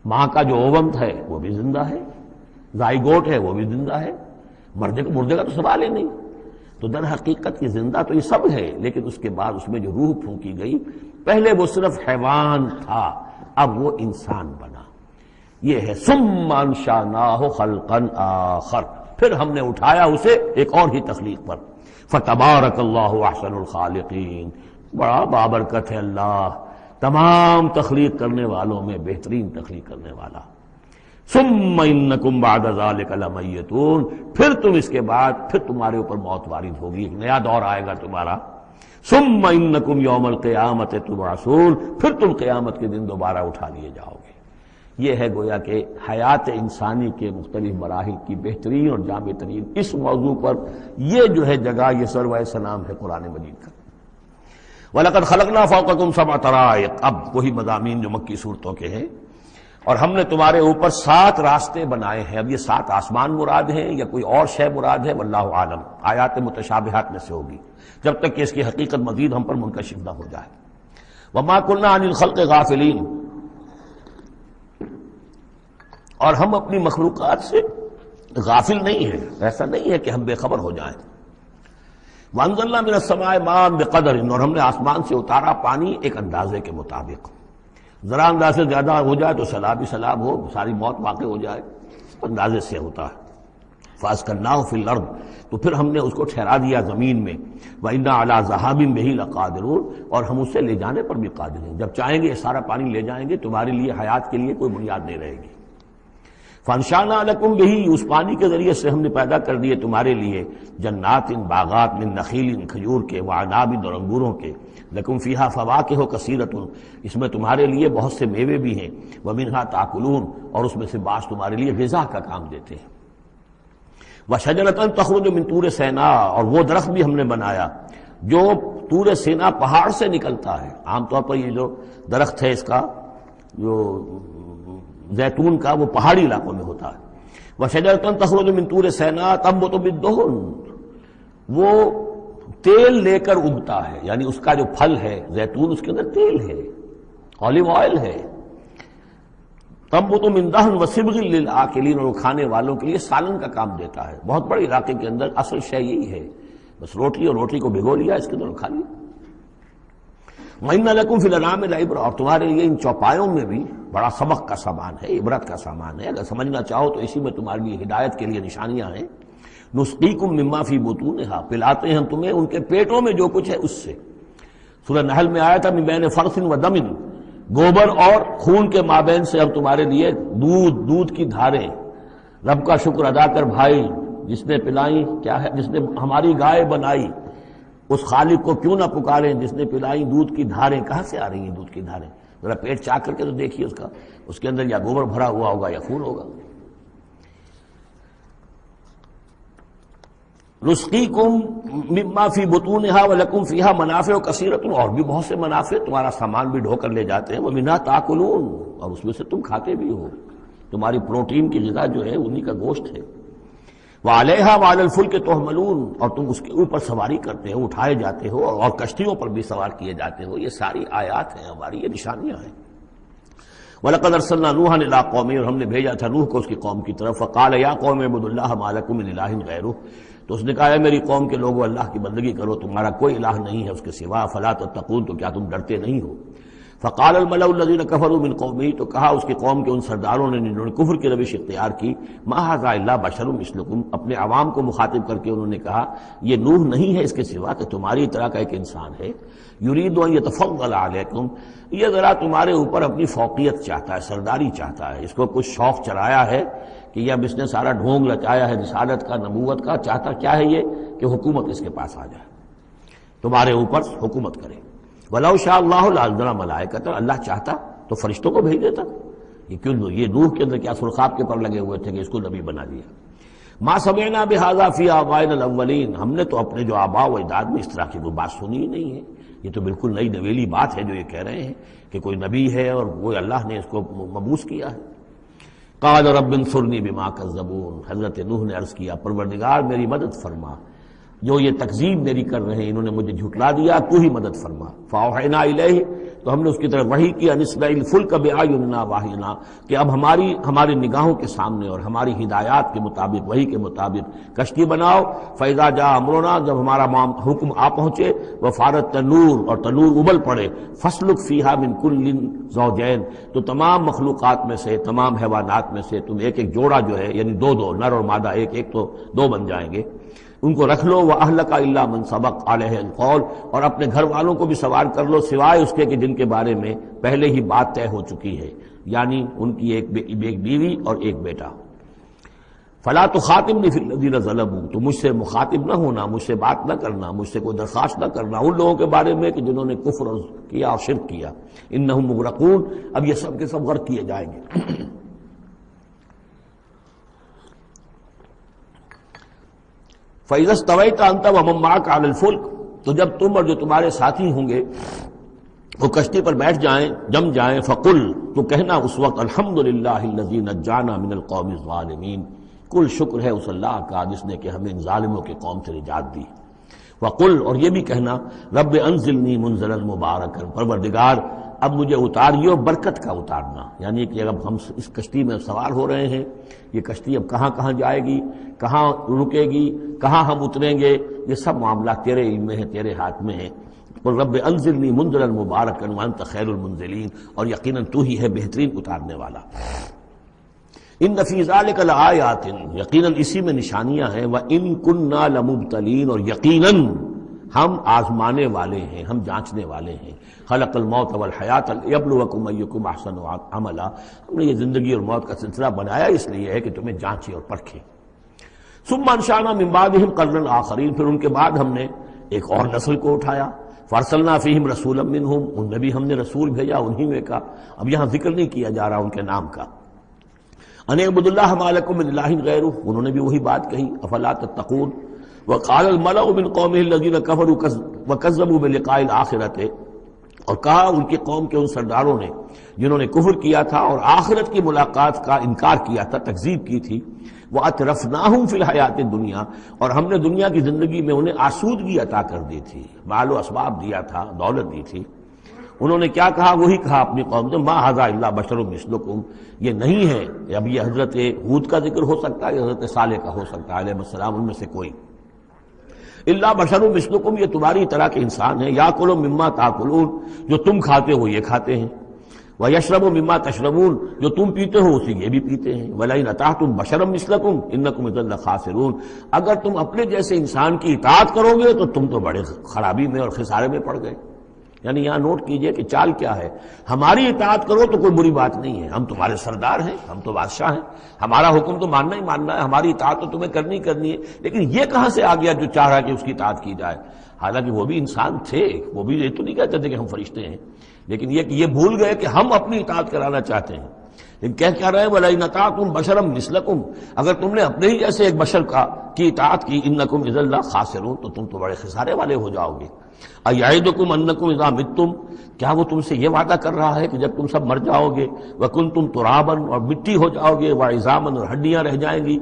ماں کا جو اووم ہے وہ بھی زندہ ہے، زائگوٹ ہے وہ بھی زندہ ہے. مردے کا تو سوال ہی نہیں. تو در حقیقت یہ زندہ تو یہ سب ہے، لیکن اس کے بعد اس میں جو روح پھونکی گئی، پہلے وہ صرف حیوان تھا، اب وہ انسان بنا. یہ ہے ثم انشأناہ خلقا آخر، پھر ہم نے اٹھایا اسے ایک اور ہی تخلیق پر. فتبارک اللہ احسن الخالقین، بڑا بابرکت ہے اللہ تمام تخلیق کرنے والوں میں بہترین تخلیق کرنے والا. ثم انکم بعد ذلک لمیتون، پھر تم اس کے بعد پھر تمہارے اوپر موت وارد ہوگی، ایک نیا دور آئے گا تمہارا. ثم انکم یوم القیامت تبعثون، پھر تم قیامت کے دن دوبارہ اٹھا لیے جاؤ گے. یہ ہے گویا کہ حیات انسانی کے مختلف مراحل کی بہترین اور جامع ترین. اس موضوع پر یہ جو ہے جگہ، یہ سروائے سلام ہے قرآن مجید کا. وَلَقَدْ خَلَقْنَا فَوْقَكُمْ سَبْعَ طَرَائِقَ، اب وہی مضامین جو مکی صورتوں کے ہیں. اور ہم نے تمہارے اوپر 7 راستے بنائے ہیں. اب یہ 7 آسمان مراد ہیں یا کوئی اور شے مراد ہے، واللہ عالم. آیات متشابہات میں سے ہوگی جب تک کہ اس کی حقیقت مزید ہم پر منکشف نہ ہو جائے. وَمَا كُنَّا عَنِ الْخَلْقِ غَافِلِينَ، اور ہم اپنی مخلوقات سے غافل نہیں ہیں، ایسا نہیں ہے کہ ہم بے خبر ہو جائیں. وَأَنزَلْنَا مِنَ السَّمَاءِ مَاءً بِقَدَرٍ، اور ہم نے آسمان سے اتارا پانی ایک اندازے کے مطابق. ذرا اندازے سے زیادہ ہو جائے تو سیلاب ہی سیلاب ہو، ساری موت واقع ہو جائے، اندازے سے ہوتا ہے. فَأَسْكَنَّاهُ فِي الْأَرْضِ، تو پھر ہم نے اس کو ٹھہرا دیا زمین میں. وَإِنَّا عَلَىٰ ذَهَابٍ بِهِ لَقَادِرُونَ، اور ہم اسے لے جانے پر بھی قادر ہیں. جب چاہیں گے یہ سارا پانی لے جائیں گے، تمہارے لیے حیات کے لیے کوئی بنیاد نہیں رہے گی. فَأَنشَأْنَا لَكُمْ بِهِ، اس پانی کے ذریعے سے ہم نے پیدا کر دیے تمہارے لیے جنات، باغات، من نخیل، کھجور کے، وعناب، اور انگوروں کے. لکم فیہا فواکہ کثیرۃ، اس میں تمہارے لیے بہت سے میوے بھی ہیں. ومنہا تاکلون، اور اس میں سے بعض تمہارے لیے غذا کا کام دیتے ہیں. وشجرۃ تخرج من طور سینا، اور وہ درخت بھی ہم نے بنایا جو طور سینا پہاڑ سے نکلتا ہے. عام طور پر یہ جو درخت ہے اس کا جو زیتون کا، وہ پہاڑی علاقوں میں ہوتا ہے. وشجرۃ تخرج من طور سینا تنبت بالدہن، وہ تیل لے کر اگتا ہے، یعنی اس کا جو پھل ہے زیتون، اس کے اندر تیل ہے، اولیو آئل ہے. تنبت من دہن وصبغ للآکلین، اور کھانے والوں کے لیے سالن کا کام دیتا ہے. بہت بڑے علاقے کے اندر اصل شے یہی ہے، بس روٹی، اور روٹی کو بھگو لیا، اس کے اندر کھا لیا. وَإِنَّ لَكُمْ فِي الْأَنْعَامِ لَعِبْرَةً، اور تمہارے لیے ان چوپایوں میں بھی بڑا سبق کا سامان ہے، عبرت کا سامان ہے. اگر سمجھنا چاہو تو اسی میں تمہارے لیے ہدایت کے لیے نشانیاں ہیں. نسقیکم مما فی بطونہا، پلاتے ہیں ہم تمہیں ان کے پیٹوں میں جو کچھ ہے اس سے. سورہ نحل میں آیا تھا من بین فرث و دم، گوبر اور خون کے مابین سے ہم تمہارے لیے دودھ کی دھاریں. رب کا شکر ادا کر بھائی، جس نے پلائی کیا ہے، جس نے ہماری گائے بنائی، اس خالق کو کیوں نہ پکاریں جس نے پلائی دودھ کی دھاریں. کہاں سے آ رہی ہیں دودھ کی دھاریں؟ ذرا پیٹ چاک کر کے تو دیکھیے اس کے اندر یا گوبر بھرا ہوا ہوگا یا خون ہوگا. نسقیکم مما فی بطونہا ولکم فیہا منافع کثیرۃ، اور بھی بہت سے منافع، تمہارا سامان بھی ڈھو کر لے جاتے ہیں. ومنہا تاکلون، اور اس میں سے تم کھاتے بھی ہو، تمہاری پروٹین کی غذا جو ہے انہی کا گوشت ہے. وعلیہا وعلی الفلک تحملون، اور تم اس کے اوپر سواری کرتے ہو، اٹھائے جاتے ہو، اور کشتیوں پر بھی سوار کیے جاتے ہو. یہ ساری آیات ہیں ہماری، یہ نشانیاں ہیں. وَلَقَدْ أَرْسَلْنَا نُوحًا إِلَىٰ قَوْمِهِ، اور ہم نے بھیجا تھا نوح کو اس کی قوم کی طرف. فَقَالَ يَا قَوْمِ اعْبُدُوا اللَّهَ مَا لَكُم مِّنْ إِلَٰهٍ غَيْرُهُ، تو اس نے کہا ہے میری قوم کے لوگوں اللہ کی بندگی کرو، تمہارا کوئی الہ نہیں ہے اس کے سوا. فَلَا تَتَّقُونَ، تو کیا تم ڈرتے نہیں ہو؟ فقال الملأ الذين كفروا من قومه، تو کہا اس کی قوم کے ان سرداروں نے جنہوں نے کفر کی روش اختیار کی، ما هذا الا بشر مثلكم، اپنے عوام کو مخاطب کر کے انہوں نے کہا یہ نوح نہیں ہے اس کے سوا کہ تمہاری طرح کا ایک انسان ہے. یرید ان يتفضل علیکم، یہ ذرا تمہارے اوپر اپنی فوقیت چاہتا ہے، سرداری چاہتا ہے. اس کو کچھ شوق چڑھایا ہے کہ اب اس نے سارا ڈھونگ رچایا ہے رسالت کا، نبوت کا. چاہتا کیا ہے یہ کہ حکومت اس کے پاس آ جائے، تمہارے اوپر حکومت کرے. وَلَوْ شَاءَ اللَّهُ لَأَنزَلَ مَلَائِكَةً، اللہ چاہتا تو فرشتوں کو بھیج دیتا. یہ کیوں، یہ نوح کے اندر کیا سرخاب کے پر لگے ہوئے تھے کہ اس کو نبی بنا دیا. مَا سَمِعْنَا بِهَذَا فِي آبَائِنَا الْأَوَّلِينَ، ہم نے تو اپنے جو آباء و اجداد میں اس طرح کی کوئی بات سنی ہی نہیں ہے. یہ تو بالکل نئی نویلی بات ہے جو یہ کہہ رہے ہیں کہ کوئی نبی ہے اور وہ اللہ نے اس کو مبعوث کیا ہے. قَالَ رَبِّ انصُرْنِي بِمَا كَذَّبُونِ، حضرت نوح نے عرض کیا پروردگار میری مدد فرما، جو یہ تکذیب میری کر رہے ہیں، انہوں نے مجھے جھٹلا دیا، تو ہی مدد فرما. فاوحینا الیہ، تو ہم نے اس کی طرف وحی کیا، نصنع الفلک بأعیننا واحینا، کہ اب ہماری نگاہوں کے سامنے اور ہماری ہدایات کے مطابق، وحی کے مطابق کشتی بناؤ. فاذا جاء امرنا، جب ہمارا حکم آ پہنچے، وفارت تنور، اور تنور ابل پڑے. فاسلک فیہا من کل زوجین، تو تمام مخلوقات میں سے، تمام حیوانات میں سے تم ایک ایک جوڑا جو ہے، یعنی دو نر اور مادہ، ایک تو دو بن جائیں گے، ان کو رکھ لو. وَأَهْلَكَ إِلَّا مَنْ سَبَقَ عَلَيْهِ الْقَوْلُ، اور اپنے گھر والوں کو بھی سوار کر لو سوائے اس کے کہ جن کے بارے میں پہلے ہی بات طے ہو چکی ہے، یعنی ان کی ایک بیوی اور ایک بیٹا. فَلَا تُخَاطِبْنِي فِي الَّذِينَ ظَلَمُوا، تو مجھ سے مخاطب نہ ہونا، مجھ سے بات نہ کرنا، مجھ سے کوئی درخواست نہ کرنا ان لوگوں کے بارے میں کہ جنہوں نے کفر کیا اور شرک کیا. إِنَّهُمْ مُغْرَقُونَ، اب یہ سب کے سب غرق کیے جائیں گے. فَإِذَا اسْتَوَيْتَ أَنْتَ وَمَن مَّعَكَ عَلَى الْفُلْكِ، تو جب تم اور جو تمہارے ساتھی ہوں گے وہ کشتی پر بیٹھ جائیں، جم جائیں. فَقُلْ، تو کہنا اس وقت الحمدللہ الذی نجانا من القوم الظالمین، کل شکر ہے اس اللہ کا جس نے کہ ہمیں ان ظالموں کی قوم سے نجات دی. وَقُلْ، اور یہ بھی کہنا رب انزلنی منزلا مبارکا، پروردگار اب مجھے اتاریو برکت کا اتارنا، یعنی کہ اب ہم اس کشتی میں سوار ہو رہے ہیں، یہ کشتی اب کہاں کہاں جائے گی، کہاں رکے گی، کہاں ہم اتریں گے، یہ سب معاملات تیرے علم میں ہیں، تیرے ہاتھ میں ہیں. اور رب انزلنی منزلا مبارکا وانت خیر المنزلین، اور یقیناً تو ہی ہے بہترین اتارنے والا. ان فی ذلک لآیات، یقیناً اسی میں نشانیاں ہیں. وان کنا لمبتلین، اور یقیناً ہم آزمانے والے ہیں، ہم جانچنے والے ہیں. خلق الموت والحیات لیبلوکم ایکم احسن عملا، ہم نے یہ زندگی اور موت کا سلسلہ بنایا اس لیے ہے کہ تمہیں جانچے اور پرکھے. ثم انشأنا من بعدہم قرنا آخرین، پھر ان کے بعد ہم نے ایک اور نسل کو اٹھایا. فارسلنا فیہم رسولا منہم، ان میں بھی ہم نے رسول بھیجا انہی میں کا. اب یہاں ذکر نہیں کیا جا رہا ان کے نام کا. ان اعبدوا اللہ ما لکم من الہ غیرہ، انہوں نے بھی وہی بات کہی. افلا تتقون. وقال الملأ من قومه الذين كفروا وكذبوا بلقاء الآخرة، اور کہا ان کی قوم کے ان سرداروں نے جنہوں نے کفر کیا تھا اور آخرت کی ملاقات کا انکار کیا تھا، تکذیب کی تھی. وَأَتْرَفْنَاهُمْ فِي الْحَيَاةِ الدُّنْيَا، اور ہم نے دنیا کی زندگی میں انہیں آسودگی عطا کر دی تھی، مال و اسباب دیا تھا، دولت دی تھی. انہوں نے کیا کہا، وہی کہا اپنی قوم سے مَا هَذَا إِلَّا بَشَرٌ مِثْلُكُمْ، یہ نہیں ہے. اب یہ حضرت ہود کا ذکر ہو سکتا ہے، حضرت صالح کا ہو سکتا ہے علیہ السلام، ان میں سے کوئی. الا بشر مثلکم، یہ تمہاری طرح کے انسان ہیں. یاکل مما تاکلون، جو تم کھاتے ہو یہ کھاتے ہیں. ویشرب مما تشربون، جو تم پیتے ہو اسے یہ بھی پیتے ہیں. ولئن اطعتم بشرا مثلکم انکم اذا لخاسرون، اگر تم اپنے جیسے انسان کی اطاعت کرو گے تو تم تو بڑے خرابی میں اور خسارے میں پڑ گئے. یعنی یہاں نوٹ کیجئے کہ چال کیا ہے، ہماری اطاعت کرو تو کوئی بری بات نہیں ہے، ہم تمہارے سردار ہیں، ہم تو بادشاہ ہیں، ہمارا حکم تو ماننا ہی ماننا ہے، ہماری اطاعت تو تمہیں کرنی ہے، لیکن یہ کہاں سے آ گیا جو چاہ رہا ہے کہ اس کی اطاعت کی جائے؟ حالانکہ وہ بھی انسان تھے، وہ بھی یہ تو نہیں کہتے تھے کہ ہم فرشتے ہیں، لیکن یہ کہ یہ بھول گئے کہ ہم اپنی اطاعت کرانا چاہتے ہیں۔ لیکن کہہ کیا رہے وَلَئِنْ أَطَعْتُمْ بَشَرًا مِثْلَكُمْ، اگر تم نے اپنے ہی جیسے ایک بشر کی اطاعت کی، إِنَّكُمْ إِذًا لَخَاسِرُونَ، تو تم تو بڑے خسارے والے ہو جاؤ گے۔ أَيَعِدُكُمْ أَنَّكُمْ إِذَا مِتُّمْ، کیا وہ تم سے یہ وعدہ کر رہا ہے کہ جب تم سب مر جاؤ گے، وَكُنْتُمْ تُرَابًا، اور مٹی ہو جاؤ گے، وَعِظَامًا، اور ہڈیاں رہ جائیں گی،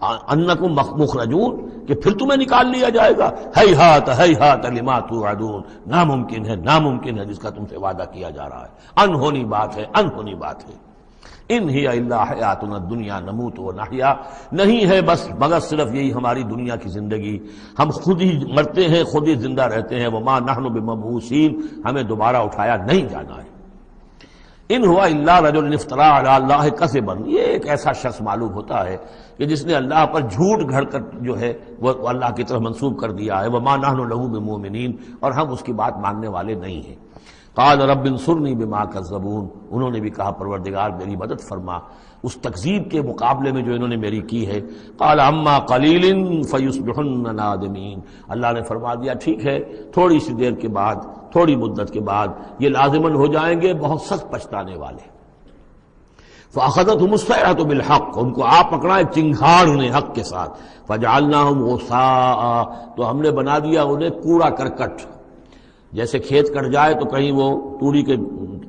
انکم مخرجون، کہ پھر تمہیں نکال لیا جائے گا، ہیہات ہیہات لما توعدون، ناممکن ہے جس کا تم سے وعدہ کیا جا رہا ہے، انہونی بات ہے، انہونی بات ہے۔ ان ہی الا حیاتنا الدنیا نموت و نحیا، نہیں ہے بس مگر صرف یہی ہماری دنیا کی زندگی، ہم خود ہی مرتے ہیں، خود ہی زندہ رہتے ہیں، وما نحن بمبعوثین، ہمیں دوبارہ اٹھایا نہیں جانا ہے۔ ان ہوا الا رجل افترا علی اللہ کذبا، یہ ایک ایسا شخص معلوم ہوتا ہے کہ جس نے اللہ پر جھوٹ گھڑ کر جو ہے وہ اللہ کی طرف منسوب کر دیا ہے، وما نحن له بمؤمنین، اور ہم اس کی بات ماننے والے نہیں ہیں۔ قال رب انصرنی بما کذبون، انہوں نے بھی کہا پروردگار میری مدد فرما اس تکذیب کے مقابلے میں جو انہوں نے میری کی ہے۔ قال اما قلیل فیصبحن نادمین، اللہ نے فرما دیا ٹھیک ہے، تھوڑی سی دیر کے بعد، تھوڑی مدت کے بعد یہ لازماً ہو جائیں گے بہت سخت پچھتانے والے۔ فاخذتهم الصیحۃ بالحق، ان کو آ پکڑا ایک چنگھاڑ نے حق کے ساتھ، فجعلناهم غثاء، تو ہم نے بنا دیا انہیں کوڑا کرکٹ، جیسے کھیت کٹ جائے تو کہیں وہ توڑی کے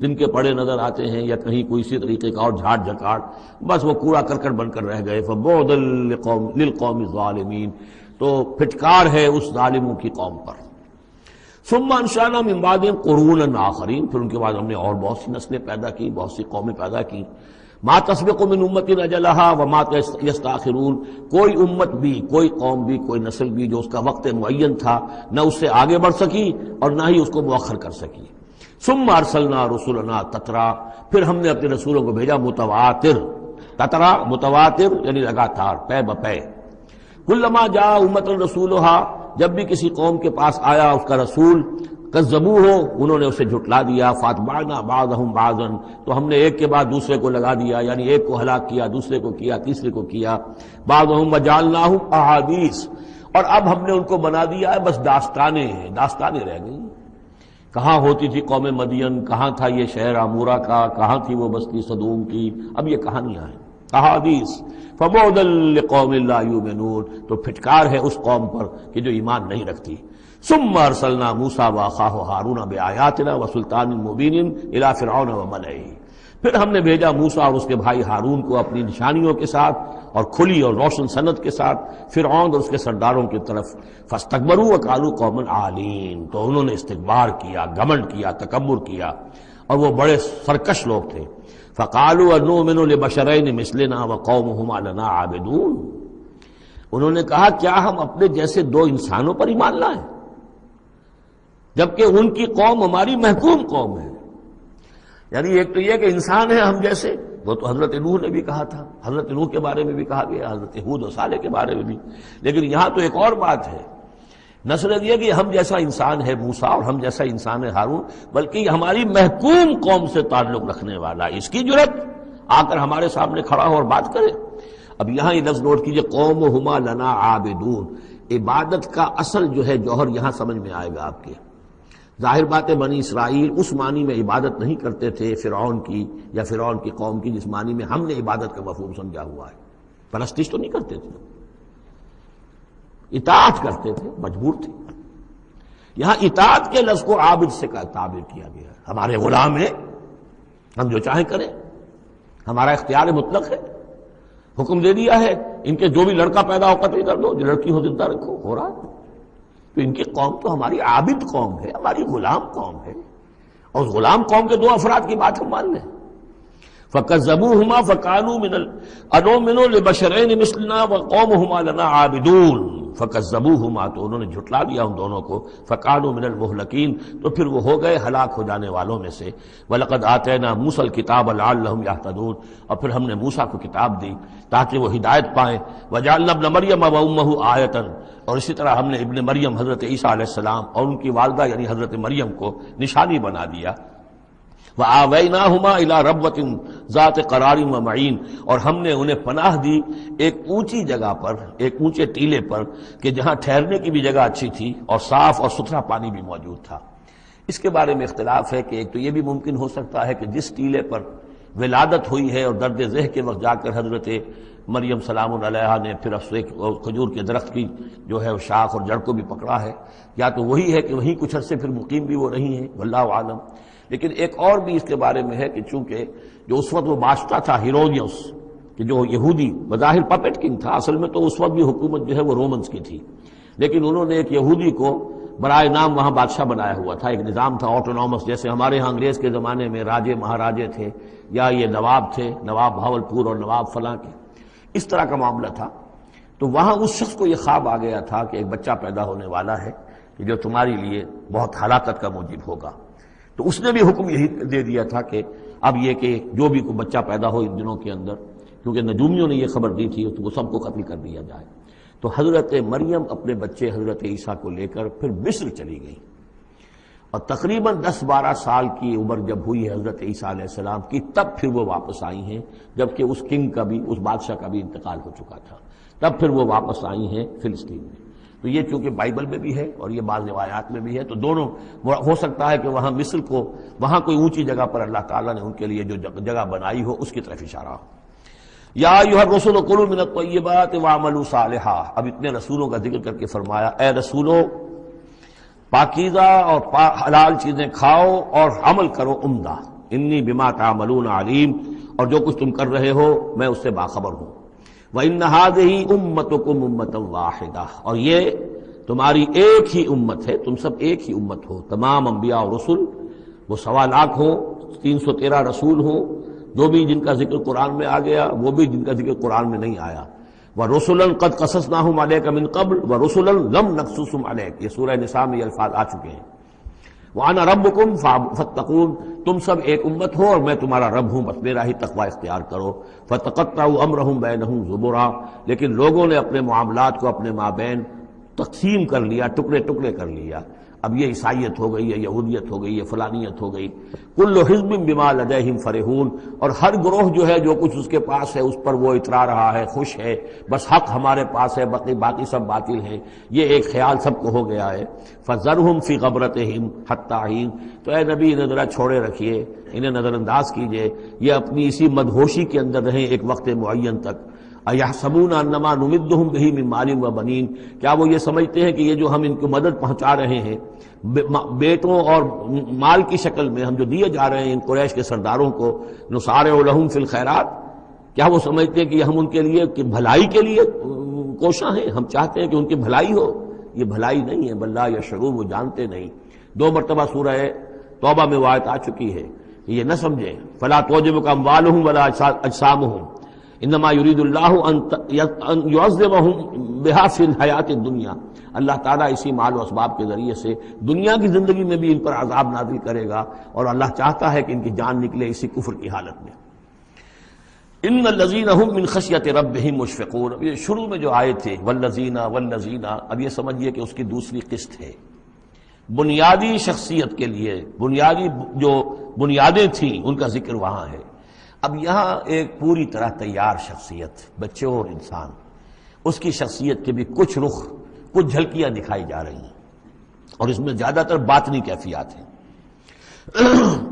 دن کے پڑے نظر آتے ہیں یا کہیں کوئی اسی طریقے کا اور جھاڑ جھکاڑ، بس وہ کوڑا کرکٹ بن کر رہ گئے۔ فبعدا للقوم الظالمین، تو پھٹکار ہے اس ظالموں کی قوم پر۔ ثم انشأنا من بعدهم قرونا آخرین، پھر ان کے بعد ہم نے اور بہت سی نسلیں پیدا کی، بہت سی قومیں پیدا کی۔ ما تسبق من امت اجلها وما یستاخرون، کوئی امت بھی، کوئی قوم بھی، کوئی نسل بھی جو اس کا وقت معین تھا نہ اس سے آگے بڑھ سکی اور نہ ہی اس کو مؤخر کر سکی۔ ثم ارسلنا رسلنا تترا، پھر ہم نے اپنے رسولوں کو بھیجا متواتر، تترا متواتر یعنی لگاتار، پے بپے۔ کلما جاء امۃ رسولها، جب بھی کسی قوم کے پاس آیا اس کا رسول، کذبوہ، انہوں نے اسے جھٹلا دیا، فاتبعنا بعضهم بعضا، تو ہم نے ایک کے بعد دوسرے کو لگا دیا، یعنی ایک کو ہلاک کیا، دوسرے کو کیا، تیسرے کو کیا۔ بعضهم وجعلناهم احادیث، اور اب ہم نے ان کو بنا دیا ہے بس داستانیں ہیں، داستانیں رہ گئی۔ کہاں ہوتی تھی قوم مدین، کہاں تھا یہ شہر عمورہ کا، کہاں تھی وہ بستی صدوم کی، اب یہ کہانیاں ہیں، احادیث۔ فبعدا لقوم لا یؤمنون، تو پھٹکار ہے اس قوم پر کہ جو ایمان نہیں رکھتی۔ ثم ارسلنا موسیٰ واخاہ ہارون بآیاتنا وسلطان مبین الی فرعون وملئہ، پھر ہم نے بھیجا موسیٰ اور اس کے بھائی ہارون کو اپنی نشانیوں کے ساتھ اور کھلی اور روشن سند کے ساتھ فرعون اور اس کے سرداروں کی طرف۔ فاستکبروا وقالوا قوم عالین، تو انہوں نے استکبار کیا، گھمنڈ کیا، تکبر کیا، اور وہ بڑے سرکش لوگ تھے۔ فقالوا انؤمن لبشرین مثلنا وقومهما لنا عابدون، انہوں نے کہا کیا ہم اپنے جیسے دو انسانوں پر ایمان لائیں جبکہ ان کی قوم ہماری محکوم قوم ہے۔ یعنی ایک تو یہ کہ انسان ہے ہم جیسے، وہ تو حضرت نوح نے بھی کہا تھا، حضرت نوح کے بارے میں بھی کہا گیا، حضرت ہود و صالح کے بارے میں بھی، لیکن یہاں تو ایک اور بات ہے، نہ صرف یہ کہ ہم جیسا انسان ہے موسیٰ اور ہم جیسا انسان ہے ہارون، بلکہ یہ ہماری محکوم قوم سے تعلق رکھنے والا، اس کی جرت آ کر ہمارے سامنے کھڑا ہو اور بات کرے۔ اب یہاں یہ لفظ نوٹ کیجئے، قومہما لنا عابدون، عبادت کا اصل جو ہے جوہر یہاں سمجھ میں آئے گا آپ کے۔ ظاہر بات ہے بنی اسرائیل اس معنی میں عبادت نہیں کرتے تھے فرعون کی یا فرعون کی قوم کی جس معنی میں ہم نے عبادت کا مفہوم سمجھا ہوا ہے، پرستش تو نہیں کرتے تھے، اطاعت کرتے تھے، مجبور تھے۔ یہاں اطاعت کے لفظ کو عابد سے تعبیر کیا گیا ہے، ہمارے غلام ہیں، ہم جو چاہیں کریں، ہمارا اختیار مطلق ہے، حکم دے دیا ہے ان کے جو بھی لڑکا پیدا ہو قتل کر دو، جو لڑکی ہو زندہ رکھو، ہو رہا ہے۔ تو ان کی قوم تو ہماری عابد قوم ہے، ہماری غلام قوم ہے، اور اس غلام قوم کے دو افراد کی بات ہم مان لیں۔ فَكَذَّبُوهُمَا فَكَانُوا مِنَ الْأَنُؤْمِنُ لِبَشَرَيْنِ مِثْلِنَا وَقَوْمُهُمَا لَنَا عَابِدُونَ فکذبوہما، تو انہوں نے جھٹلا دیا ان دونوں کو، فکانوا من المہلکین، تو پھر وہ ہو گئے ہلاک ہو جانے والوں میں سے۔ وَلَقَدْ آتَيْنَا مُوسَى الْكِتَابَ لَعَلَّهُمْ يَهْتَدُونَ، اور پھر ہم نے موسیٰ کو کتاب دی تاکہ وہ ہدایت پائیں۔ وَجَعَلْنَا ابْنَ مَرْيَمَ وَأُمَّهُ آیَةً، اور اسی طرح ہم نے ابن مریم حضرت عیسیٰ علیہ السلام اور ان کی والدہ یعنی حضرت مریم کو نشانی بنا دیا۔ وَآوَيْنَاهُمَا إِلَىٰ رَبْوَةٍ ذَاتِ قَرَارٍ وَمَعِينٍ، اور ہم نے انہیں پناہ دی ایک اونچی جگہ پر، ایک اونچے ٹیلے پر کہ جہاں ٹھہرنے کی بھی جگہ اچھی تھی اور صاف اور ستھرا پانی بھی موجود تھا۔ اس کے بارے میں اختلاف ہے کہ ایک تو یہ بھی ممکن ہو سکتا ہے کہ جس ٹیلے پر ولادت ہوئی ہے اور درد ذہ کے وقت جا کر حضرت مریم سلام علیہا نے پھر کھجور کے درخت کی جو ہے شاخ اور جڑ کو بھی پکڑا ہے، یا تو وہی ہے کہ وہیں کچھ عرصے پھر مقیم بھی وہ رہی ہیں، واللہ عالم۔ لیکن ایک اور بھی اس کے بارے میں ہے کہ چونکہ جو اس وقت وہ بادشاہ تھا ہیرودیوس، کہ جو یہودی بظاہر پپٹ کنگ تھا، اصل میں تو اس وقت بھی حکومت جو ہے وہ رومنز کی تھی، لیکن انہوں نے ایک یہودی کو برائے نام وہاں بادشاہ بنایا ہوا تھا۔ ایک نظام تھا آٹونومس، جیسے ہمارے ہاں انگریز کے زمانے میں راجے مہاراجے تھے یا یہ نواب تھے، نواب بھاولپور اور نواب فلاں کے، اس طرح کا معاملہ تھا۔ تو وہاں اس شخص کو یہ خواب آ گیا تھا کہ ایک بچہ پیدا ہونے والا ہے کہ جو تمہاری لیے بہت ہلاکت کا موجب ہوگا۔ تو اس نے بھی حکم یہی دے دیا تھا کہ اب یہ کہ جو بھی کوئی بچہ پیدا ہو ان دنوں کے اندر، کیونکہ نجومیوں نے یہ خبر دی تھی، تو وہ سب کو قتل کر دیا جائے۔ تو حضرت مریم اپنے بچے حضرت عیسیٰ کو لے کر پھر مصر چلی گئی، اور تقریباً 10-12 سال کی عمر جب ہوئی ہے حضرت عیسیٰ علیہ السلام کی، تب پھر وہ واپس آئی ہیں، جبکہ اس کنگ کا بھی، اس بادشاہ کا بھی انتقال ہو چکا تھا، تب پھر وہ واپس آئی ہیں فلسطین میں۔ تو یہ چونکہ بائبل میں بھی ہے اور یہ بعض روایات میں بھی ہے، تو دونوں ہو سکتا ہے کہ وہاں مصر کو، وہاں کوئی اونچی جگہ پر اللہ تعالیٰ نے ان کے لیے جو جگہ بنائی ہو اس کی طرف اشارہ ہو۔ یا ایھا الرسل کلوا من الطیبات واعملوا صالحا، اب اتنے رسولوں کا ذکر کر کے فرمایا اے رسولو پاکیزہ اور حلال چیزیں کھاؤ اور عمل کرو عمدہ، انی بما تعملون علیم، اور جو کچھ تم کر رہے ہو میں اس سے باخبر ہوں۔ وَإِنَّ هَٰذِهِ أُمَّتُكُمْ أُمَّةً وَاحِدَةً، اور یہ تمہاری ایک ہی امت ہے، تم سب ایک ہی امت ہو، تمام انبیاء اور رسل، وہ 1.25 لاکھ ہوں، 313 رسول ہوں، جو بھی جن کا ذکر قرآن میں آ گیا، وہ بھی جن کا ذکر قرآن میں نہیں آیا۔ وَرُسُلًا قَدْ قَصَصْنَاهُمْ عَلَيْكَ مِن قَبْلُ وَرُسُلًا لَمْ نَقْصُصْهُمْ عَلَيْكَ، یہ سورہ نساء میں یہ الفاظ آ چکے ہیں۔ وَأَنَا رَبُّكُمْ فَاتَّقُونِ، تم سب ایک امت ہو اور میں تمہارا رب ہوں، بس میرا ہی تقوی اختیار کرو۔ فَتَقَطَّعُوا أَمْرَهُمْ بَيْنَهُمْ زُبُرًا، لیکن لوگوں نے اپنے معاملات کو اپنے مابین تقسیم کر لیا، ٹکڑے ٹکڑے کر لیا۔ اب یہ عیسائیت ہو گئی، یہ یہودیت ہو گئی، یہ فلانیت ہو گئی۔ کل حزب بما لدیہم فرحون، اور ہر گروہ جو ہے جو کچھ اس کے پاس ہے اس پر وہ اترا رہا ہے، خوش ہے، بس حق ہمارے پاس ہے، باقی سب باطل ہیں، یہ ایک خیال سب کو ہو گیا ہے۔ فذرہم فی غبرتہم حتی حین، تو اے نبی انہیں ذرا چھوڑے رکھیے، انہیں نظر انداز کیجئے، یہ اپنی اسی مدہوشی کے اندر رہیں ایک وقت معین تک۔ اَيَحْسَبُونَ أَنَّمَا نُمِدُّهُم بِهِ مِن مَّالٍ وَبَنِينَ، کیا وہ یہ سمجھتے ہیں کہ یہ جو ہم ان کو مدد پہنچا رہے ہیں بیٹوں اور مال کی شکل میں، ہم جو دیے جا رہے ہیں ان قریش کے سرداروں کو، نُسَارِعُ لَهُم فِي الْخَيْرَاتِ، کیا وہ سمجھتے ہیں کہ ہم ان کے لیے بھلائی کے لیے کوشاں ہیں، ہم چاہتے ہیں کہ ان کی بھلائی ہو؟ یہ بھلائی نہیں ہے، بل لا یشعرون، وہ جانتے نہیں۔ 2 مرتبہ سورہ توبہ میں وہ آیت آ چکی ہے کہ یہ نہ سمجھیں، فَلَا تُعْجِبْكَ أَمْوَالُهُمْ وَلَا أَجْسَامُهُمْ انما یرید اللہ ان یعذبہم بہا فی الحیات الدنیا، اللہ تعالیٰ اسی مال و اسباب کے ذریعے سے دنیا کی زندگی میں بھی ان پر عذاب نازل کرے گا، اور اللہ چاہتا ہے کہ ان کی جان نکلے اسی کفر کی حالت میں۔ ان الذین هم من خشیۃ ربہم مشفقون، یہ شروع میں جو آئے تھے والذین، اب یہ سمجھیے کہ اس کی دوسری قسط ہے۔ بنیادی شخصیت کے لیے بنیادی جو بنیادیں تھیں ان کا ذکر وہاں ہے۔ اب یہاں ایک پوری طرح تیار شخصیت، بچے اور انسان، اس کی شخصیت کے بھی کچھ رخ، کچھ جھلکیاں دکھائی جا رہی ہیں، اور اس میں زیادہ تر باطنی کیفیات ہیں۔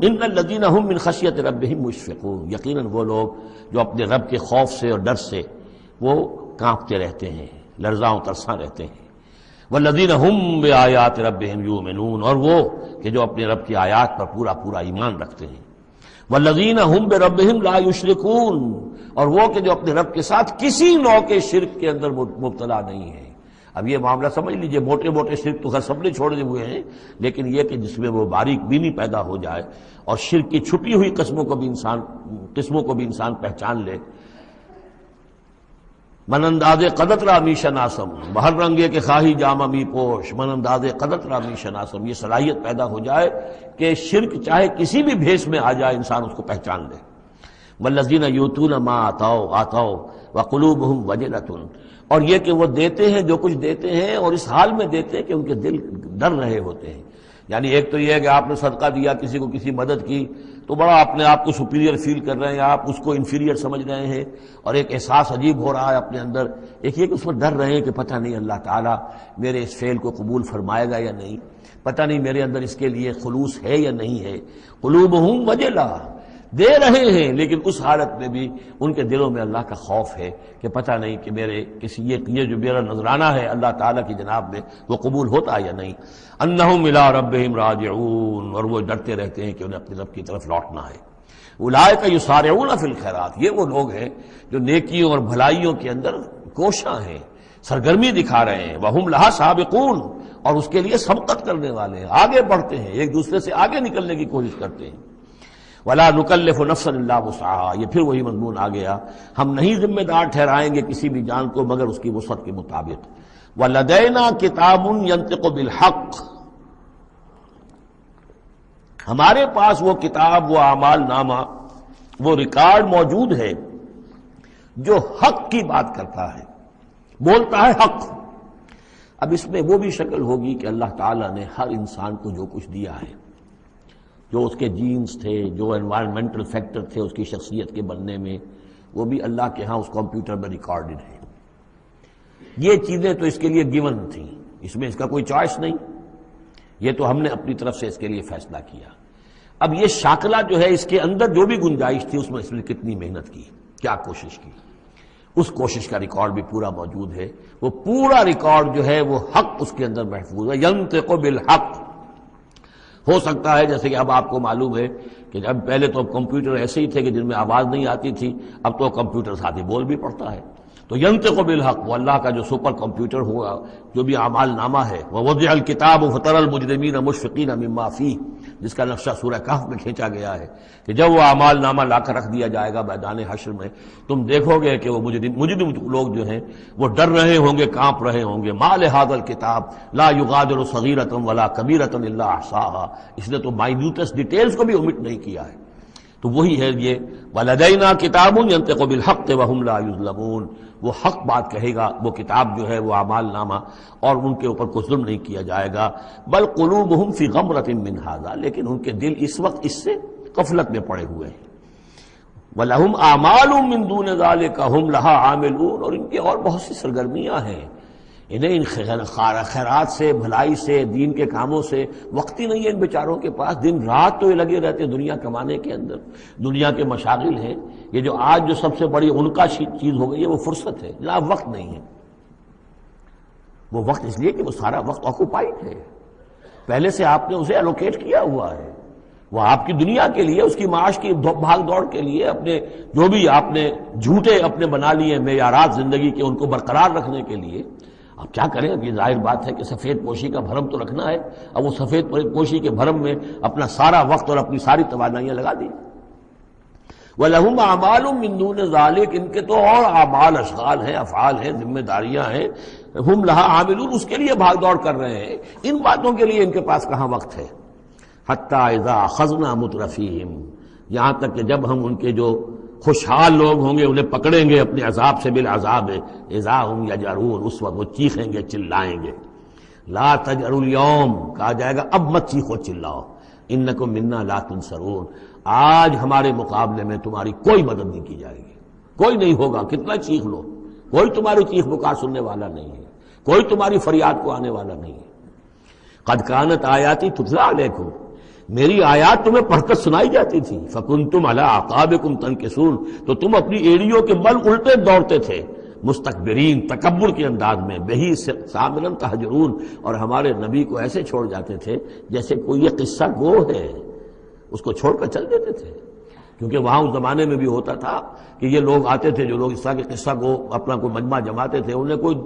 ان الذین هم من خشیۃ ربہم مشفقون، یقیناً وہ لوگ جو اپنے رب کے خوف سے اور ڈر سے وہ کانپتے رہتے ہیں، لرزاں و ترساں رہتے ہیں۔ والذین هم بآیات ربہم یؤمنون، اور وہ کہ جو اپنے رب کی آیات پر پورا پورا ایمان رکھتے ہیں۔ والذین هم بربہم لا یشرکون، اور وہ کہ جو اپنے رب کے ساتھ کسی نوع کے شرک کے اندر مبتلا نہیں ہے۔ اب یہ معاملہ سمجھ لیجئے، موٹے موٹے شرک تو خیر سب نے چھوڑے ہوئے ہیں، لیکن یہ کہ جس میں وہ باریک بینی پیدا ہو جائے اور شرک کی چھپی ہوئی قسموں کو بھی انسان پہچان لے۔ من انداز قدت را می شناسم، بہر رنگے کے خواہی جامہ می پوش، من انداز قدت را می شناسم، یہ صلاحیت پیدا ہو جائے کہ شرک چاہے کسی بھی بھیس میں آ جائے انسان اس کو پہچان لے۔ والذین یؤتون ما آتوا وقلوبہم وجلۃ، اور یہ کہ وہ دیتے ہیں جو کچھ دیتے ہیں اور اس حال میں دیتے ہیں کہ ان کے دل ڈر رہے ہوتے ہیں۔ یعنی ایک تو یہ ہے کہ آپ نے صدقہ دیا، کسی کو کسی مدد کی تو بڑا اپنے آپ کو سپیریئر فیل کر رہے ہیں، آپ اس کو انفیریئر سمجھ رہے ہیں اور ایک احساس عجیب ہو رہا ہے اپنے اندر۔ ایک یہ کہ اس میں ڈر رہے ہیں کہ پتہ نہیں اللہ تعالیٰ میرے اس فعل کو قبول فرمائے گا یا نہیں، پتہ نہیں میرے اندر اس کے لیے خلوص ہے یا نہیں ہے۔ قلوبہم وجلہ، دے رہے ہیں لیکن اس حالت میں بھی ان کے دلوں میں اللہ کا خوف ہے کہ پتہ نہیں کہ میرے کسی یہ جو میرا نذرانہ ہے اللہ تعالیٰ کی جناب میں وہ قبول ہوتا یا نہیں۔ انہم الی ربہم راجعون، اور وہ ڈرتے رہتے ہیں کہ انہیں اپنے رب کی طرف لوٹنا ہے۔ اولئک یسارعون فی الخیرات، یہ وہ لوگ ہیں جو نیکیوں اور بھلائیوں کے اندر کوشاں ہیں، سرگرمی دکھا رہے ہیں۔ وہم لہا سابقون، اور اس کے لیے سبقت کرنے والے ہیں، آگے بڑھتے ہیں، ایک دوسرے سے آگے نکلنے کی کوشش کرتے ہیں۔ وَلَا نُكَلِّفُ نَفْسًا إِلَّا وُسْعَهَا، یہ پھر وہی مضمون آ گیا، ہم نہیں ذمہ دار ٹھہرائیں گے کسی بھی جان کو مگر اس کی وسعت کے مطابق۔ وَلَدَيْنَا كِتَابٌ يَنطِقُ بِالْحَقِّ، ہمارے پاس وہ کتاب، وہ اعمال نامہ، وہ ریکارڈ موجود ہے جو حق کی بات کرتا ہے، بولتا ہے حق۔ اب اس میں وہ بھی شکل ہوگی کہ اللہ تعالیٰ نے ہر انسان کو جو کچھ دیا ہے، جو اس کے جینز تھے، جو انوائرمنٹل فیکٹر تھے اس کی شخصیت کے بننے میں، وہ بھی اللہ کے ہاں اس کمپیوٹر میں ریکارڈڈ ہے۔ یہ چیزیں تو اس کے لیے گیون تھیں، اس میں اس کا کوئی چوائس نہیں، یہ تو ہم نے اپنی طرف سے اس کے لیے فیصلہ کیا۔ اب یہ شاکلہ جو ہے، اس کے اندر جو بھی گنجائش تھی اس میں اس نے کتنی محنت کی، کیا کوشش کی، اس کوشش کا ریکارڈ بھی پورا موجود ہے۔ وہ پورا ریکارڈ جو ہے وہ حق اس کے اندر محفوظ ہے۔ ینطق بالحق، ہو سکتا ہے جیسے کہ اب آپ کو معلوم ہے کہ جب پہلے تو کمپیوٹر ایسے ہی تھے کہ جن میں آواز نہیں آتی تھی، اب تو کمپیوٹر ساتھ ہی بول بھی پڑتا ہے۔ تو ینطق بالحق، وہ اللہ کا جو سپر کمپیوٹر ہوا، جو بھی اعمال نامہ ہے، ووضع الکتاب فتری المجرمین مشفقین مما فیہ، جس کا نقشہ سورہ کہف میں کھینچا گیا ہے کہ جب وہ اعمال نامہ لا کر رکھ دیا جائے گا میدان حشر میں، تم دیکھو گے کہ وہ مجرم لوگ جو ہیں وہ ڈر رہے ہوں گے، کانپ رہے ہوں گے۔ ما لہذا الکتاب لا یغادر صغیرۃ ولا کبیرۃ الا احصاها، اس نے تو مائنیوٹس ڈیٹیلز کو بھی omit نہیں کیا ہے۔ تو وہی ہے یہ ولدینا کتاب ینطق بالحق وہم لا یظلمون، وہ حق بات کہے گا، وہ کتاب جو ہے وہ اعمال نامہ، اور ان کے اوپر کوئی ظلم نہیں کیا جائے گا۔ بل قلوبہم فی غمرۃ من ھذا، لیکن ان کے دل اس وقت اس سے غفلت میں پڑے ہوئے ہیں۔ وَلَهُمْ أَعْمَالٌ مِّن دُونِ ذَلِكَ هُمْ لَهَا عَامِلُونَ، اور ان کی اور بہت سی سرگرمیاں ہیں، انہیں ان خیرات سے، بھلائی سے، دین کے کاموں سے وقت ہی نہیں ہے ان بیچاروں کے پاس۔ دن رات تو یہ لگے رہتے ہیں دنیا کمانے کے اندر، دنیا کے مشاغل ہیں۔ یہ جو آج جو سب سے بڑی ان کا چیز ہو گئی ہے وہ فرصت ہے، جناب وقت نہیں ہے۔ وہ وقت اس لیے کہ وہ سارا وقت آکوپائڈ ہے، پہلے سے آپ نے اسے الوکیٹ کیا ہوا ہے، وہ آپ کی دنیا کے لیے، اس کی معاش کی بھاگ دوڑ کے لیے، اپنے جو بھی آپ نے جھوٹے اپنے بنا لیے معیارات زندگی کے، ان کو برقرار رکھنے کے لیے۔ اب کیا کریں، اب یہ ظاہر بات ہے کہ سفید پوشی کا بھرم تو رکھنا ہے، اب وہ سفید پوشی کے بھرم میں اپنا سارا وقت اور اپنی ساری توانائیاں لگا دی۔ وَلَهُمْ أَعْمَالٌ مِّن دُونِ ذَلِكَ، ان کے تو اور اعمال، اشغال ہیں، افعال ہیں، ذمہ داریاں ہیں، ہم لہا عاملون، اس کے لیے بھاگ دوڑ کر رہے ہیں، ان باتوں کے لیے ان کے پاس کہاں وقت ہے۔ حَتَّى إِذَا أَخَذْنَا مُتْرَفِيهِمْ، یہاں تک کہ جب ہم ان کے جو خوشحال لوگ ہوں گے انہیں پکڑیں گے اپنے عذاب سے، بالعذاب اذا ہم یجرون، اس وقت وہ چیخیں گے، چلائیں گے۔ لا تجروا اليوم، کہا جائے گا اب مت چیخو چلاؤ، انکم منا لا تنصرون، آج ہمارے مقابلے میں تمہاری کوئی مدد نہیں کی جائے گی، کوئی نہیں ہوگا، کتنا چیخ لو، کوئی تمہاری چیخ پکار سننے والا نہیں ہے، کوئی تمہاری فریاد کو آنے والا نہیں ہے۔ قد کانت آیاتی تتلی علیکم، میری آیات تمہیں پڑھ کر سنائی جاتی تھی، فکنتم علی اعقابکم تنکسون، تو تم اپنی ایڑیوں کے بل الٹے دوڑتے تھے، مستکبرین، تکبر کے انداز میں، بہی سامنا تہجرون، اور ہمارے نبی کو ایسے چھوڑ جاتے تھے جیسے کوئی یہ قصہ گو ہے، اس کو چھوڑ کر چل دیتے تھے۔ کیونکہ وہاں اس زمانے میں بھی ہوتا تھا کہ یہ لوگ آتے تھے، جو لوگ اس طرح کے قصہ کو اپنا کوئی مجمع جماتے تھے، انہیں کوئی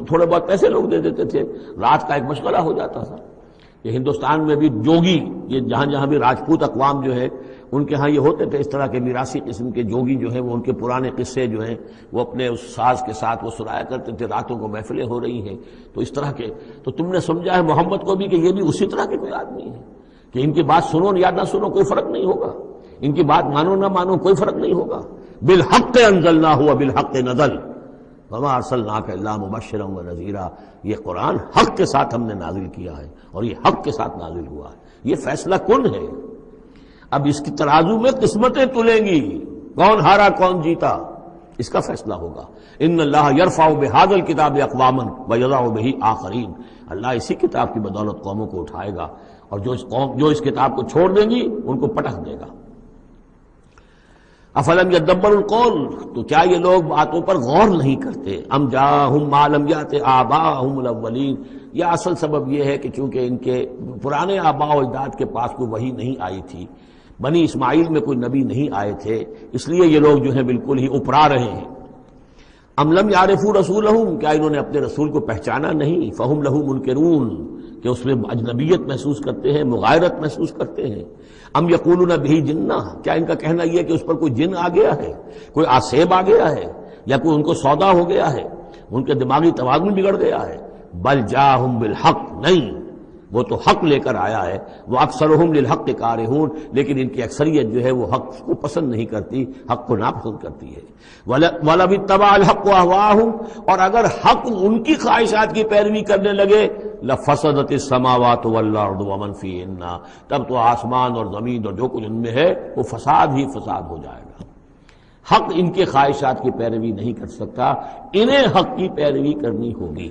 تھوڑے بہت پیسے لوگ دے دیتے تھے، رات کا ایک مشغلہ ہو جاتا تھا، کہ ہندوستان میں بھی جوگی، یہ جہاں جہاں بھی راجپوت اقوام جو ہے ان کے ہاں یہ ہوتے تھے اس طرح کے میراثی قسم کے جوگی جو ہیں، وہ ان کے پرانے قصے جو ہیں وہ اپنے اس ساز کے ساتھ وہ سنایا کرتے تھے، راتوں کو محفلیں ہو رہی ہیں تو اس طرح کے، تو تم نے سمجھا ہے محمد کو بھی کہ یہ بھی اسی طرح کے کوئی آدمی ہے کہ ان کی بات سنو یا نہ سنو کوئی فرق نہیں ہوگا، ان کی بات مانو نہ مانو کوئی فرق نہیں ہوگا. بالحق انزلناہ وبالحق نزل وما ارسلناک الا مبشرا ونذیرا، یہ قرآن حق کے ساتھ ہم نے نازل کیا ہے اور یہ حق کے ساتھ نازل ہوا ہے. یہ فیصلہ کن ہے. اب اس کی ترازو میں قسمتیں تلیں گی، کون ہارا کون جیتا اس کا فیصلہ ہوگا. ان اللہ یرفع بہذا الکتاب اقواما ویضع بہ آخرین، اللہ اسی کتاب کی بدولت قوموں کو اٹھائے گا اور جو اس کتاب کو چھوڑ دیں گی ان کو پٹخ دے گا. افلم یدبر القول، تو کیا یہ لوگ باتوں پر غور نہیں کرتے؟ ام جاءہم ما لم یأت آباءہم الاولین، یہ اصل سبب یہ ہے کہ چونکہ ان کے پرانے آباء و اجداد کے پاس کوئی وحی نہیں آئی تھی، بنی اسماعیل میں کوئی نبی نہیں آئے تھے، اس لیے یہ لوگ جو ہیں بالکل ہی اپرا رہے ہیں. ام لم یعرفوا رسولہم، کیا انہوں نے اپنے رسول کو پہچانا نہیں؟ فہم لہ منکرون، کہ اس میں اجنبیت محسوس کرتے ہیں، مغایرت محسوس کرتے ہیں. ام یقولون بہ جنہ، کیا ان کا کہنا یہ ہے کہ اس پر کوئی جن آ گیا ہے، کوئی آسیب آ گیا ہے، یا کوئی ان کو سودا ہو گیا ہے، ان کے دماغی توازن بگڑ گیا ہے. بل جاءہم بالحق، نہیں، وہ تو حق لے کر آیا ہے. وہ اکثرہم للحق کارہون، لیکن ان کی اکثریت جو ہے وہ حق کو پسند نہیں کرتی، حق کو ناپسند کرتی ہے. وَلَوِ اتَّبَعَ الْحَقُّ أَهْوَاءَهُمْ، اور اگر حق ان کی خواہشات کی پیروی کرنے لگے، لَفَسَدَتِ السَّمَاوَاتُ وَالْأَرْضُ وَمَنْ فِيهِنَّ، تب تو آسمان اور زمین اور جو کچھ ان میں ہے وہ فساد ہی فساد ہو جائے گا. حق ان کے خواہشات کی پیروی نہیں کر سکتا، انہیں حق کی پیروی کرنی ہوگی.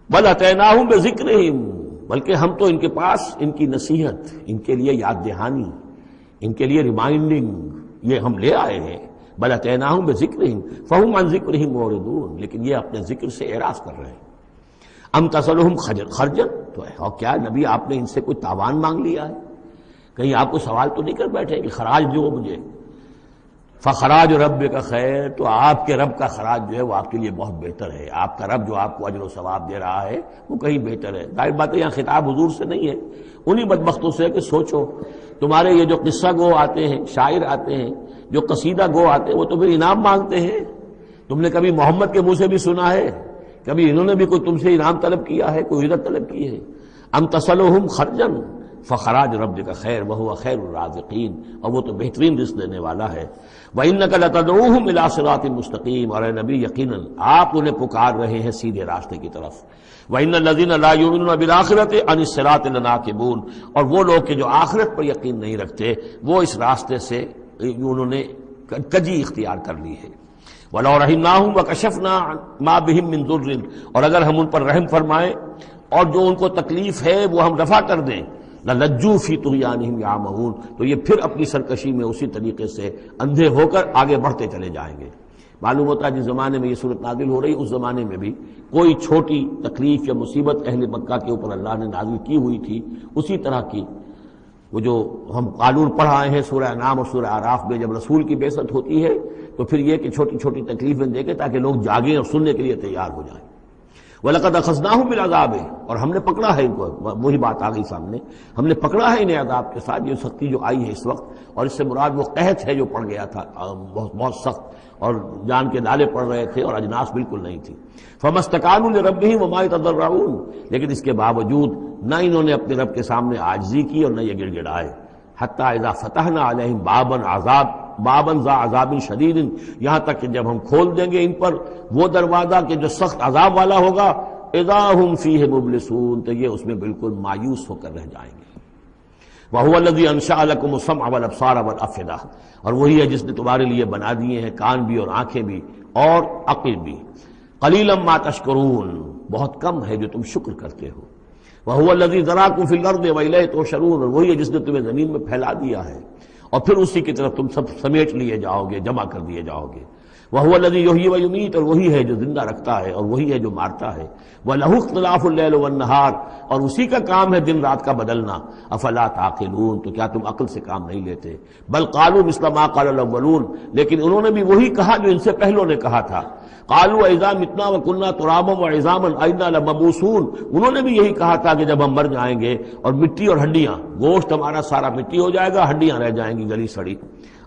بل اتیناہم بذکرہم، بلکہ ہم تو ان کے پاس ان کی نصیحت، ان کے لیے یاد دہانی، ان کے لیے ریمائنڈنگ یہ ہم لے آئے ہیں. بل اتیناہم بذکرہم فہم عن ذکرہم معرضون، لیکن یہ اپنے ذکر سے اعراض کر رہے ہیں. ام تسألہم خرجا، تو اور کیا نبی آپ نے ان سے کوئی تاوان مانگ لیا ہے؟ کہیں آپ کو سوال تو نہیں کر بیٹھے کہ خراج دو مجھے؟ فخراج رب کا خیر، تو آپ کے رب کا خراج جو ہے وہ آپ کے لیے بہت بہتر ہے. آپ کا رب جو آپ کو اجر و ثواب دے رہا ہے وہ کہیں بہتر ہے. ظاہر بات ہے یہاں خطاب حضور سے نہیں ہے، انہی بدبختوں سے ہے کہ سوچو تمہارے یہ جو قصہ گو آتے ہیں، شاعر آتے ہیں، جو قصیدہ گو آتے ہیں، وہ تو پھر انعام مانگتے ہیں. تم نے کبھی محمد کے منہ سے بھی سنا ہے؟ کبھی انہوں نے بھی کوئی تم سے انعام طلب کیا ہے، کوئی عزت طلب کی ہے؟ ام تسألہم خرجا فخراج رب کا خیر وہو خیر الرازقین، اور وہ تو بہترین رزق دینے والا ہے. وَإِنَّكَ لَتَدْعُوهُمْ إِلَىٰ صِرَاطٍ مُسْتَقِيمٍ، اور اے نبی یقیناً آپ انہیں پکار رہے ہیں سیدھے راستے کی طرف. وَإِنَّ الَّذِينَ لَا يُؤْمِنُونَ بِالْآخِرَةِ عَنِ الصِّرَاطِ لَنَاكِبُونَ، اور وہ لوگ کہ جو آخرت پر یقین نہیں رکھتے وہ اس راستے سے انہوں نے کجی اختیار کر لی ہے. وَلَوْ رَحِمْنَاهُمْ وَكَشَفْنَا مَا بِهِمْ مِنْ ضُرٍّ، اور اگر ہم ان پر رحم فرمائیں اور جو ان کو تکلیف ہے وہ ہم رفع کر دیں، لَلَجُّوا فِي طُغْيَانِهِمْ يَعْمَهُونَ، تو یہ پھر اپنی سرکشی میں اسی طریقے سے اندھے ہو کر آگے بڑھتے چلے جائیں گے. معلوم ہوتا ہے جس زمانے میں یہ صورت نازل ہو رہی، اس زمانے میں بھی کوئی چھوٹی تکلیف یا مصیبت اہل مکہ کے اوپر اللہ نے نازل کی ہوئی تھی، اسی طرح کی وہ جو ہم قانون پڑھ آئے ہیں سورہ انعام اور سورہ اعراف میں، جب رسول کی بعثت ہوتی ہے تو پھر یہ کہ چھوٹی چھوٹی تکلیفیں دے کے تاکہ لوگ جاگیں اور سننے کے لیے تیار ہو جائیں. وَلَقَدْ أَخَذْنَاهُمْ بِالْعَذَابِ، اور ہم نے پکڑا ہے ان کو، وہی بات آ گئی سامنے، ہم نے پکڑا ہے انہیں عذاب کے ساتھ. یہ سختی جو آئی ہے اس وقت، اور اس سے مراد وہ قحط ہے جو پڑ گیا تھا بہت بہت سخت، اور جان کے نالے پڑ رہے تھے اور اجناس بالکل نہیں تھی. فَمَا اسْتَكَانُوا لِرَبِّهِمْ وَمَا يَتَضَرَّعُونَ، لیکن اس کے باوجود نہ انہوں نے اپنے رب کے سامنے عاجزی کی اور نہ یہ گڑ گڑائے. حَتَّى إِذَا فَتَحْنَا عَلَيْهِمْ بابًا ذا عذاب شدید، یہاں تک کہ جب ہم کھول دیں گے ان پر وہ دروازہ کہ جو سخت عذاب والا ہوگا، اذا ہم فیہ مبلسون، تو یہ اس میں بالکل مایوس ہو کر رہ جائیں گے. وَهُوَ الَّذِي أَنشَأَ لَكُمُ السَّمْعَ وَالْأَبْصَارَ وَالْأَفْئِدَةَ، اور وہی ہے جس نے تمہارے لیے بنا دیے ہیں کان بھی اور آنکھیں بھی اور عقل بھی. قَلِيلًا مَا تَشْكُرُونَ، بہت کم ہے جو تم شکر کرتے ہو. وَهُوَ الَّذِي ذَرَاكُمْ فِي الْأَرْضِ وَإِلَيْهِ تُحْشَرُونَ، اور وہی ہے جس نے تمہیں زمین میں پھیلا دیا ہے اور پھر اسی کی طرف تم سب سمیٹ لیے جاؤ گے، جمع کر دیے جاؤ گے. وَهُوَ الَّذِي يُحْيِي وَيُمِيتُ، اور وہی ہے جو زندہ رکھتا ہے اور وہی ہے جو مارتا ہے. وَلَهُ اخْتِلَافُ اللَّيْلِ وَالنَّهَارِ، اور اسی کا کام ہے دن رات کا بدلنا. افلا تعقلون، تو کیا تم عقل سے کام نہیں لیتے؟ بل قالوا مثل ما قال الاولون، لیکن انہوں نے بھی وہی کہا جو ان سے پہلوں نے کہا تھا. قالوا اذا متنا وكنا ترابا وعظاما ائنا لمبعوثون، انہوں نے بھی یہی کہا تھا کہ جب ہم مر جائیں گے اور مٹی اور ہڈیاں، گوشت ہمارا سارا مٹی ہو جائے گا، ہڈیاں رہ جائیں گی گلی سڑی.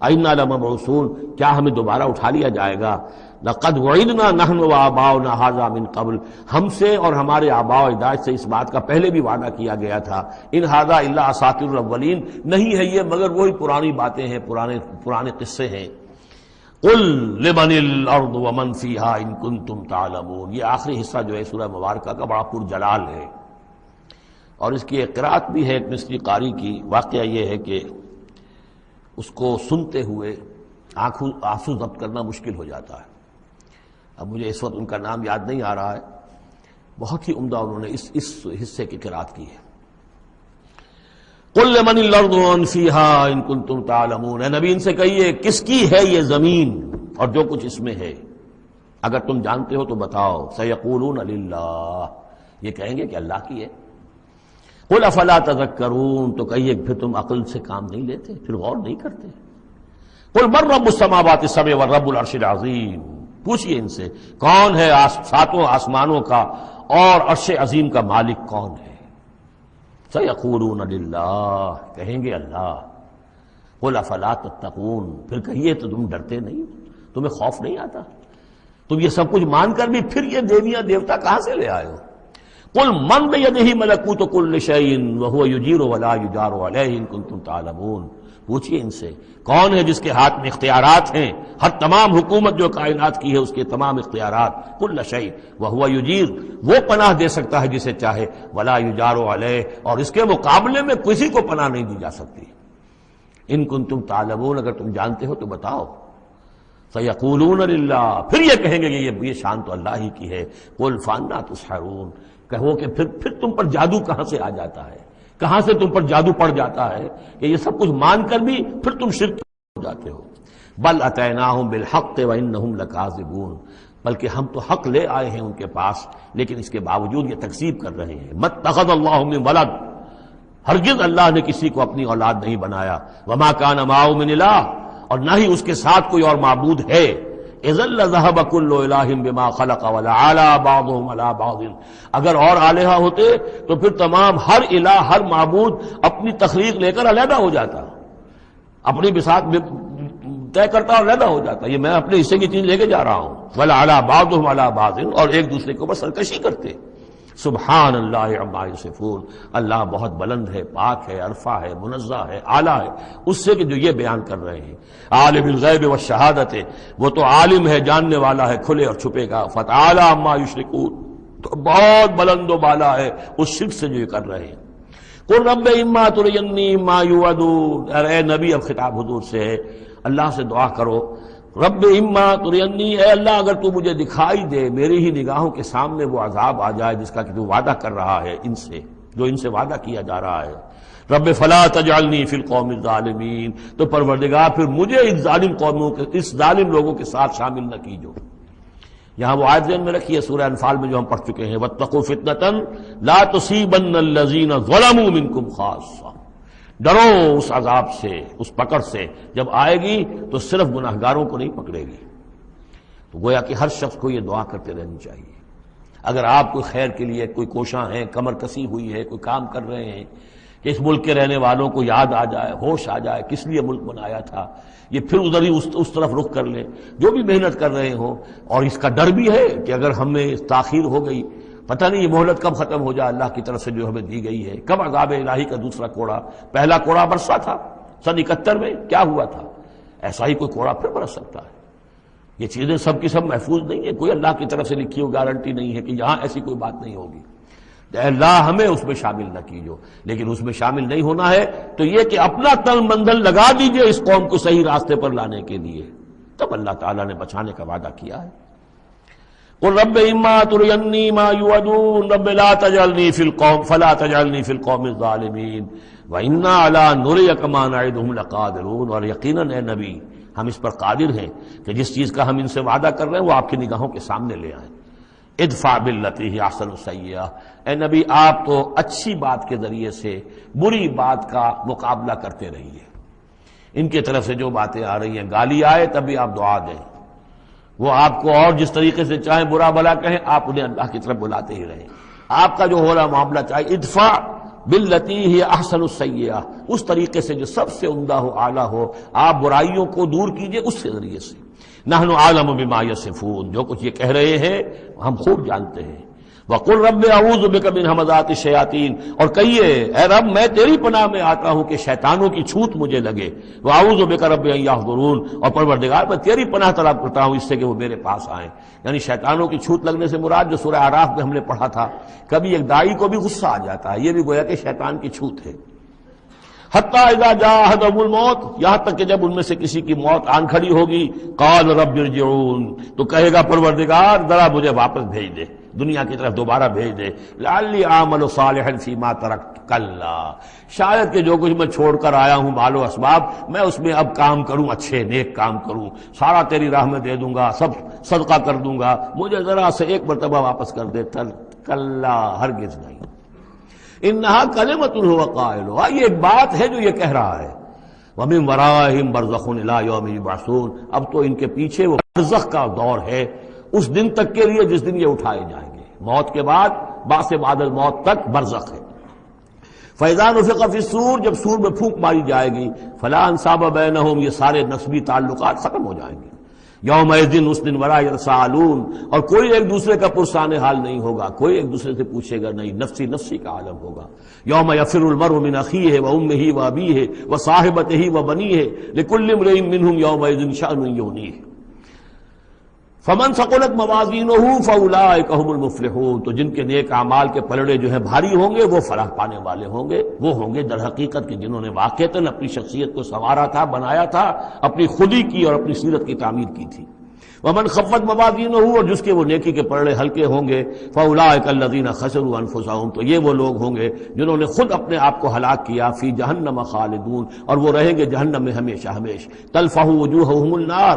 ائنا لمبعوثون، کیا ہمیں دوبارہ اٹھا لیا جائے گا؟ لقد وعدنا نحن وآباؤنا هذا من قبل، ہم سے اور ہمارے آباء و اجداد سے اس بات کا پہلے بھی وعدہ کیا گیا تھا. ان هذا الا اساطیر الاولین، نہیں ہے یہ مگر وہی پرانی باتیں ہیں، پرانے قصے ہیں. قل لمن الارض ومن فیہا ان کنتم تعلمون، یہ آخری حصہ جو ہے سورہ مبارکہ کا بڑا پرجلال ہے، اور اس کی ایک قرات بھی ہے ایک مصری قاری کی. واقعہ یہ ہے کہ اس کو سنتے ہوئے آنسو ضبط کرنا مشکل ہو جاتا ہے. اب مجھے اس وقت ان کا نام یاد نہیں آ رہا ہے، بہت ہی عمدہ انہوں نے اس حصے کی قرات کی ہے. قل لمن الارض ومن فیہا ان کنتم تعلمون، اے نبی ان سے کہیے کس کی ہے یہ زمین اور جو کچھ اس میں ہے، اگر تم جانتے ہو تو بتاؤ. سیقولون للہ، یہ کہیں گے کہ اللہ کی ہے. قل افلا تذکرون، تو کہیے پھر تم عقل سے کام نہیں لیتے، پھر غور نہیں کرتے. قل من رب السماوات السبع ورب العرش العظیم، پوچھئے ان سے کون ہے ساتوں آسمانوں کا اور عرش عظیم کا مالک کون ہے. سیقولون للہ، کہیں گے اللہ. قل افلا تتقون، پھر کہیے تو تم ڈرتے نہیں، تمہیں خوف نہیں آتا؟ تم یہ سب کچھ مان کر بھی پھر یہ دیویاں دیوتا کہاں سے لے آئے ہو؟ قل من بیدہ ملکوت کل شیء وہو یجیر ولا یجار علیہ ان کنتم تعلمون، پوچھئے ان سے کون ہے جس کے ہاتھ میں اختیارات ہیں، ہر تمام حکومت جو کائنات کی ہے اس کے تمام اختیارات. کل شیء وہو یجیر، وہ پناہ دے سکتا ہے جسے چاہے، ولا یجار علیہ، اور اس کے مقابلے میں کسی کو پناہ نہیں دی جا سکتی. ان کنتم تعلمون، اگر تم جانتے ہو تو بتاؤ. سیقولون للہ، پھر یہ کہیں گے کہ یہ شان تو اللہ ہی کی ہے. قل فانا تسحرون، کہو کہ پھر تم پر جادو کہاں سے آ جاتا ہے، کہاں سے تم پر جادو پڑ جاتا ہے کہ یہ سب کچھ مان کر بھی پھر تم شرک ہو جاتے ہو. بل اتیناہم بالحق وانہم لکاذبون، بلکہ ہم تو حق لے آئے ہیں ان کے پاس، لیکن اس کے باوجود یہ تکذیب کر رہے ہیں. مَتَّخَذَ اللَّهُ مِن وَلَدٍ، ہرگز اللہ نے کسی کو اپنی اولاد نہیں بنایا. وَمَا كَانَ مَعَهُ مِنْ إِلَٰهٍ، اور نہ ہی اس کے ساتھ کوئی اور معبود ہے. اذا لذهب كل الہ بما خلق ولعلى بعضهم على بعض، اگر اور الہہ ہوتے تو پھر تمام ہر الہ ہر معبود اپنی تخلیق لے کر علیحدہ ہو جاتا، اپنی بساط طے کرتا اور علیحدہ ہو جاتا. یہ میں اپنے حصے کی چیز لے کے جا رہا ہوں. ولعلى بعضهم على بعض، اور ایک دوسرے کے اوپر سرکشی کرتے. سبحان اللہ عما یصفون، اللہ بہت بلند ہے، پاک ہے، عرفہ ہے، منزہ ہے، اعلیٰ ہے اس سے کہ جو یہ بیان کر رہے ہیں. عالم الغیب والشہادت، وہ تو عالم ہے، جاننے والا ہے کھلے اور چھپے کا. فتعالی عما یشرکون، تو بہت بلند و بالا ہے اس شرک سے جو یہ کر رہے ہیں. قل رب اما ترینی ما یوعدون، اے نبی اب خطاب حضور سے ہے، اللہ سے دعا کرو رب اما ترینی، اے اللہ اگر تو مجھے دکھائی دے، میری ہی نگاہوں کے سامنے وہ عذاب آ جائے جس کا کہ تو وعدہ کر رہا ہے ان سے، جو ان سے وعدہ کیا جا رہا ہے. رب فلا تجعلنی فی القوم الظالمین، تو پروردگار پھر مجھے اس ظالم قوموں کے، اس ظالم لوگوں کے ساتھ شامل نہ کیجو. یہاں وہ آیت ذہن میں رکھیے سورہ انفال میں جو ہم پڑھ چکے ہیں، واتقوا فتنة لا تصیبن الذین ظلموا منکم خاصہ، ڈرو اس عذاب سے، اس پکڑ سے، جب آئے گی تو صرف گناہگاروں کو نہیں پکڑے گی. تو گویا کہ ہر شخص کو یہ دعا کرتے رہنی چاہیے. اگر آپ کوئی خیر کے لیے کوئی کوشاں ہیں، کمر کسی ہوئی ہے، کوئی کام کر رہے ہیں کہ اس ملک کے رہنے والوں کو یاد آ جائے، ہوش آ جائے کس لیے ملک بنایا تھا، یہ پھر ادھر ہی اس طرف رخ کر لیں، جو بھی محنت کر رہے ہوں. اور اس کا ڈر بھی ہے کہ اگر ہمیں تاخیر ہو گئی، پتہ نہیں یہ مہلت کب ختم ہو جائے اللہ کی طرف سے جو ہمیں دی گئی ہے، کب عذاب الہی کا دوسرا کوڑا، پہلا کوڑا برسا تھا سن 71 میں، کیا ہوا تھا، ایسا ہی کوئی کوڑا پھر برس سکتا ہے. یہ چیزیں سب کی سب محفوظ نہیں ہے، کوئی اللہ کی طرف سے لکھی ہوئی گارنٹی نہیں ہے کہ یہاں ایسی کوئی بات نہیں ہوگی. اللہ ہمیں اس میں شامل نہ کیجو، لیکن اس میں شامل نہیں ہونا ہے تو یہ کہ اپنا تن بندھن لگا دیجئے اس قوم کو صحیح راستے پر لانے کے لیے، تب اللہ تعالیٰ نے بچانے کا وعدہ کیا ہے. قل رب اما ترینی ما یوعدون رب لا تجعلنی فی القوم فلا تجعلنی فی القوم الظالمین وانا علی نریک ما نعدہم لقادرون، اور یقیناً اے نبی ہم اس پر قادر ہیں کہ جس چیز کا ہم ان سے وعدہ کر رہے ہیں وہ آپ کی نگاہوں کے سامنے لے آئیں۔ ادفع باللتی ہی احسن السیئہ، اے نبی آپ تو اچھی بات کے ذریعے سے بری بات کا مقابلہ کرتے رہیے۔ ان کی طرف سے جو باتیں آ رہی ہیں، گالی آئے تب بھی آپ دعا دیں، وہ آپ کو اور جس طریقے سے چاہیں برا بھلا کہیں، آپ انہیں اللہ کی طرف بلاتے ہی رہیں۔ آپ کا جو ہو رہا معاملہ چاہے ادفع باللتی ہی احسن السیئہ، اس طریقے سے جو سب سے عمدہ ہو، اعلیٰ ہو، آپ برائیوں کو دور کیجئے اس کے ذریعے سے۔ نحن اعلم بما یصفون، جو کچھ یہ کہہ رہے ہیں ہم خوب جانتے ہیں۔ وقل رب اعوذ بک من ہمزات الشیاطین، اور کہیے اے رب میں تیری پناہ میں آتا ہوں کہ شیطانوں کی چھوت مجھے لگے۔ واعوذ بک رب ان یحضرون، اور پروردگار میں تیری پناہ طلب کرتا ہوں اس سے کہ وہ میرے پاس آئیں۔ یعنی شیطانوں کی چھوت لگنے سے مراد جو سورہ اعراف میں ہم نے پڑھا تھا، کبھی ایک داعی کو بھی غصہ آ جاتا ہے، یہ بھی گویا کہ شیطان کی چھوت ہے۔ حتیٰ اذا جاء احدهم الموت، یہاں تک کہ جب ان میں سے کسی کی موت آن کھڑی ہوگی، قال رب ارجعون، تو کہے گا پروردگار ذرا مجھے واپس بھیج دے، دنیا کی طرف دوبارہ بھیج دے۔ لعلی اعمل صالحا فیما ترکت، کلا، شاید کہ جو کچھ میں چھوڑ کر آیا ہوں مال و اسباب، میں اس میں اب کام کروں، اچھے نیک کام کروں، سارا تیری راہ میں دے دوں گا، سب صدقہ کر دوں گا، مجھے ذرا سے ایک مرتبہ واپس کر دے۔ کلا، ہرگز نہیں۔ انہا کلمۃ هو قائلها، یہ ایک بات ہے جو یہ کہہ رہا ہے۔ ومن ورائہم برزخ الی یوم یبعثون، اب تو ان کے پیچھے وہ برزخ کا دور ہے، اس دن تک کے لیے جس دن یہ اٹھائے جائیں گے، موت کے بعد، بعث بعد الموت تک برزخ ہے۔ فاذا نفخ فی الصور، جب سور میں پھونک ماری جائے گی، فلا انصاب بینہم، یہ سارے نسبی تعلقات ختم ہو جائیں گے۔ یومئذ، اس دن، ولا یتساءلون، اور کوئی ایک دوسرے کا پرسان حال نہیں ہوگا، کوئی ایک دوسرے سے پوچھے گا نہیں، نفسی نفسی کا عالم ہوگا۔ یوم یفر المرء من اخیہ وامہ وابیہ وصاحبتہ وبنیہ لکل امرئ منہم یومئذ شأن یغنیہ۔ فمن ثقلت موازینہ فاولئک هم المفلحون، تو جن کے نیک اعمال کے پلڑے جو ہیں بھاری ہوں گے وہ فلاح پانے والے ہوں گے، وہ ہوں گے در حقیقت کہ جنہوں نے واقعتاً اپنی شخصیت کو سنوارا تھا، بنایا تھا، اپنی خودی کی اور اپنی سیرت کی تعمیر کی تھی۔ ومن خفت موازینہ، اور جس کے وہ نیکی کے پلڑے ہلکے ہوں گے، فاولئک الذین خسروا انفسهم، تو یہ وہ لوگ ہوں گے جنہوں نے خود اپنے آپ کو ہلاک کیا۔ فی جہنم خالدون، اور وہ رہیں گے جہنم میں ہمیشہ ہمیشہ۔ تلفح وجوہہم النار،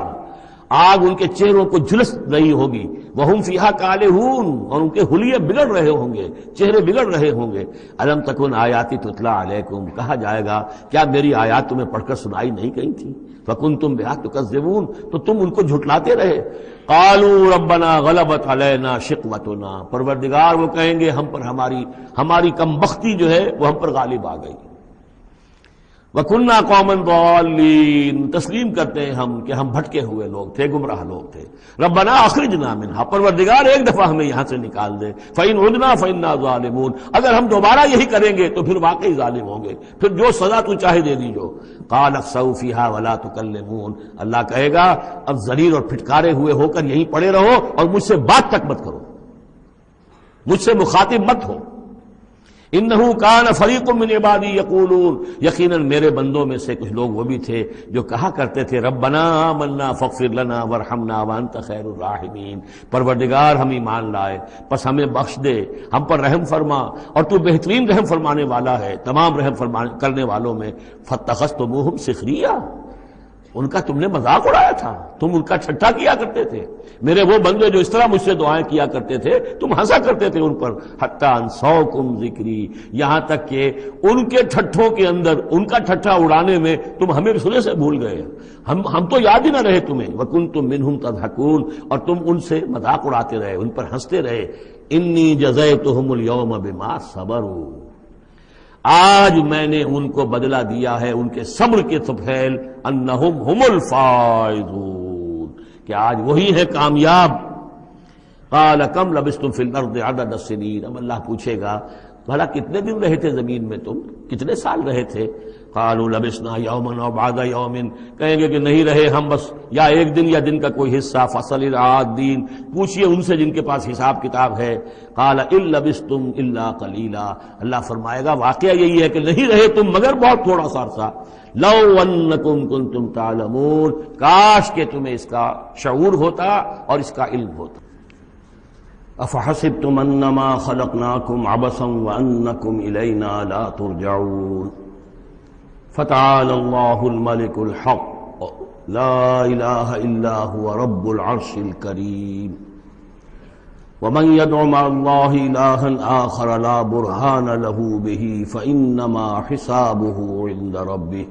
آگ ان کے چہروں کو جھلس رہی ہوگی۔ وہم فیہا کالہون، اور ان کے حلیے بگڑ رہے ہوں گے، چہرے بگڑ رہے ہوں گے۔ الم تکن آیاتی تتلی علیکم، کہا جائے گا کیا میری آیات تمہیں پڑھ کر سنائی نہیں گئی تھی؟ فکنتم بہا تکذبون، تو تم ان کو جھٹلاتے رہے۔ قالوا ربنا غلبت علینا شقوتنا، پروردگار وہ کہیں گے ہم پر ہماری کم بختی جو ہے وہ ہم پر غالب آ گئی۔ وَكُنَّا قَوْمًا ضَالِّينَ، تسلیم کرتے ہیں ہم کہ ہم بھٹکے ہوئے لوگ تھے، گمراہ لوگ تھے۔ ربنا اخرجنا منہا، پروردگار ایک دفعہ ہمیں یہاں سے نکال دے۔ فَإِنْ عُدْنَا فَإِنَّا ظَالِمُونَ، اگر ہم دوبارہ یہی کریں گے تو پھر واقعی ظالم ہوں گے، پھر جو سزا تو چاہے دے دیجو۔ قَالَ اخْسَئُوا فِيهَا وَلَا تُكَلِّمُونَ، اللہ کہے گا اب ذلیل اور پھٹکارے ہوئے ہو کر یہیں پڑے رہو اور مجھ سے بات تک مت کرو، مجھ سے مخاطب مت ہو۔ انہو کان فریق من عبادی یقولون، یقیناً میرے بندوں میں سے کچھ لوگ وہ بھی تھے جو کہا کرتے تھے ربنا آمنا فاغفر لنا وارحمنا وانت خیر الراحمین، پروردگار ہم ایمان لائے پس ہمیں بخش دے، ہم پر رحم فرما اور تو بہترین رحم فرمانے والا ہے تمام رحم کرنے والوں میں۔ فاتخذتموہم سخریا، ان کا تم نے مذاق اڑایا تھا، تم ان کا ٹھٹھا کیا کرتے تھے، میرے وہ بندے جو اس طرح مجھ سے دعائیں کیا کرتے تھے تم ہنسا کرتے تھے ان پر۔ حتی انسوکم ذکری، یہاں تک کہ ان کے ٹھٹھوں کے اندر، ان کا ٹھٹھا اڑانے میں تم ہمیں سنے سے بھول گئے، ہم تو یاد ہی نہ رہے تمہیں۔ وکنتم منہم تضحکون، اور تم ان سے مذاق اڑاتے رہے، ان پر ہنستے رہے۔ انی جزیتہم اليوم بما صبروا، آج میں نے ان کو بدلہ دیا ہے ان کے صبر کے طفیل، انہم ہم الفائزون، کہ آج وہی ہے کامیاب۔ قال کم لبثتم فی الارض عدد السنین، اب اللہ پوچھے گا بھلا کتنے دن رہے تھے زمین میں، تم کتنے سال رہے تھے؟ قالوا لبثنا یوما او بعد یوم، کہیں گے کہ نہیں رہے ہم بس یا ایک دن یا دن کا کوئی حصہ۔ فصل العادین، پوچھئے ان سے جن کے پاس حساب کتاب ہے۔ قال ان لبثتم الا قلیلا، اللہ فرمائے گا واقعہ یہی ہے کہ نہیں رہے تم مگر بہت تھوڑا سا عرصہ۔ لو انکم کنتم تعلمون، کاش کہ تمہیں اس کا شعور ہوتا اور اس کا علم ہوتا۔ افحسبتم انما خلقناکم عبثا وانکم الینا لا ترجعون فتعالى اللہ الملک الحق لا الہ الا هو رب العرش الکریم ومن يدع مع الله إلها آخر لا برهان له به فإنما حسابه عند ربه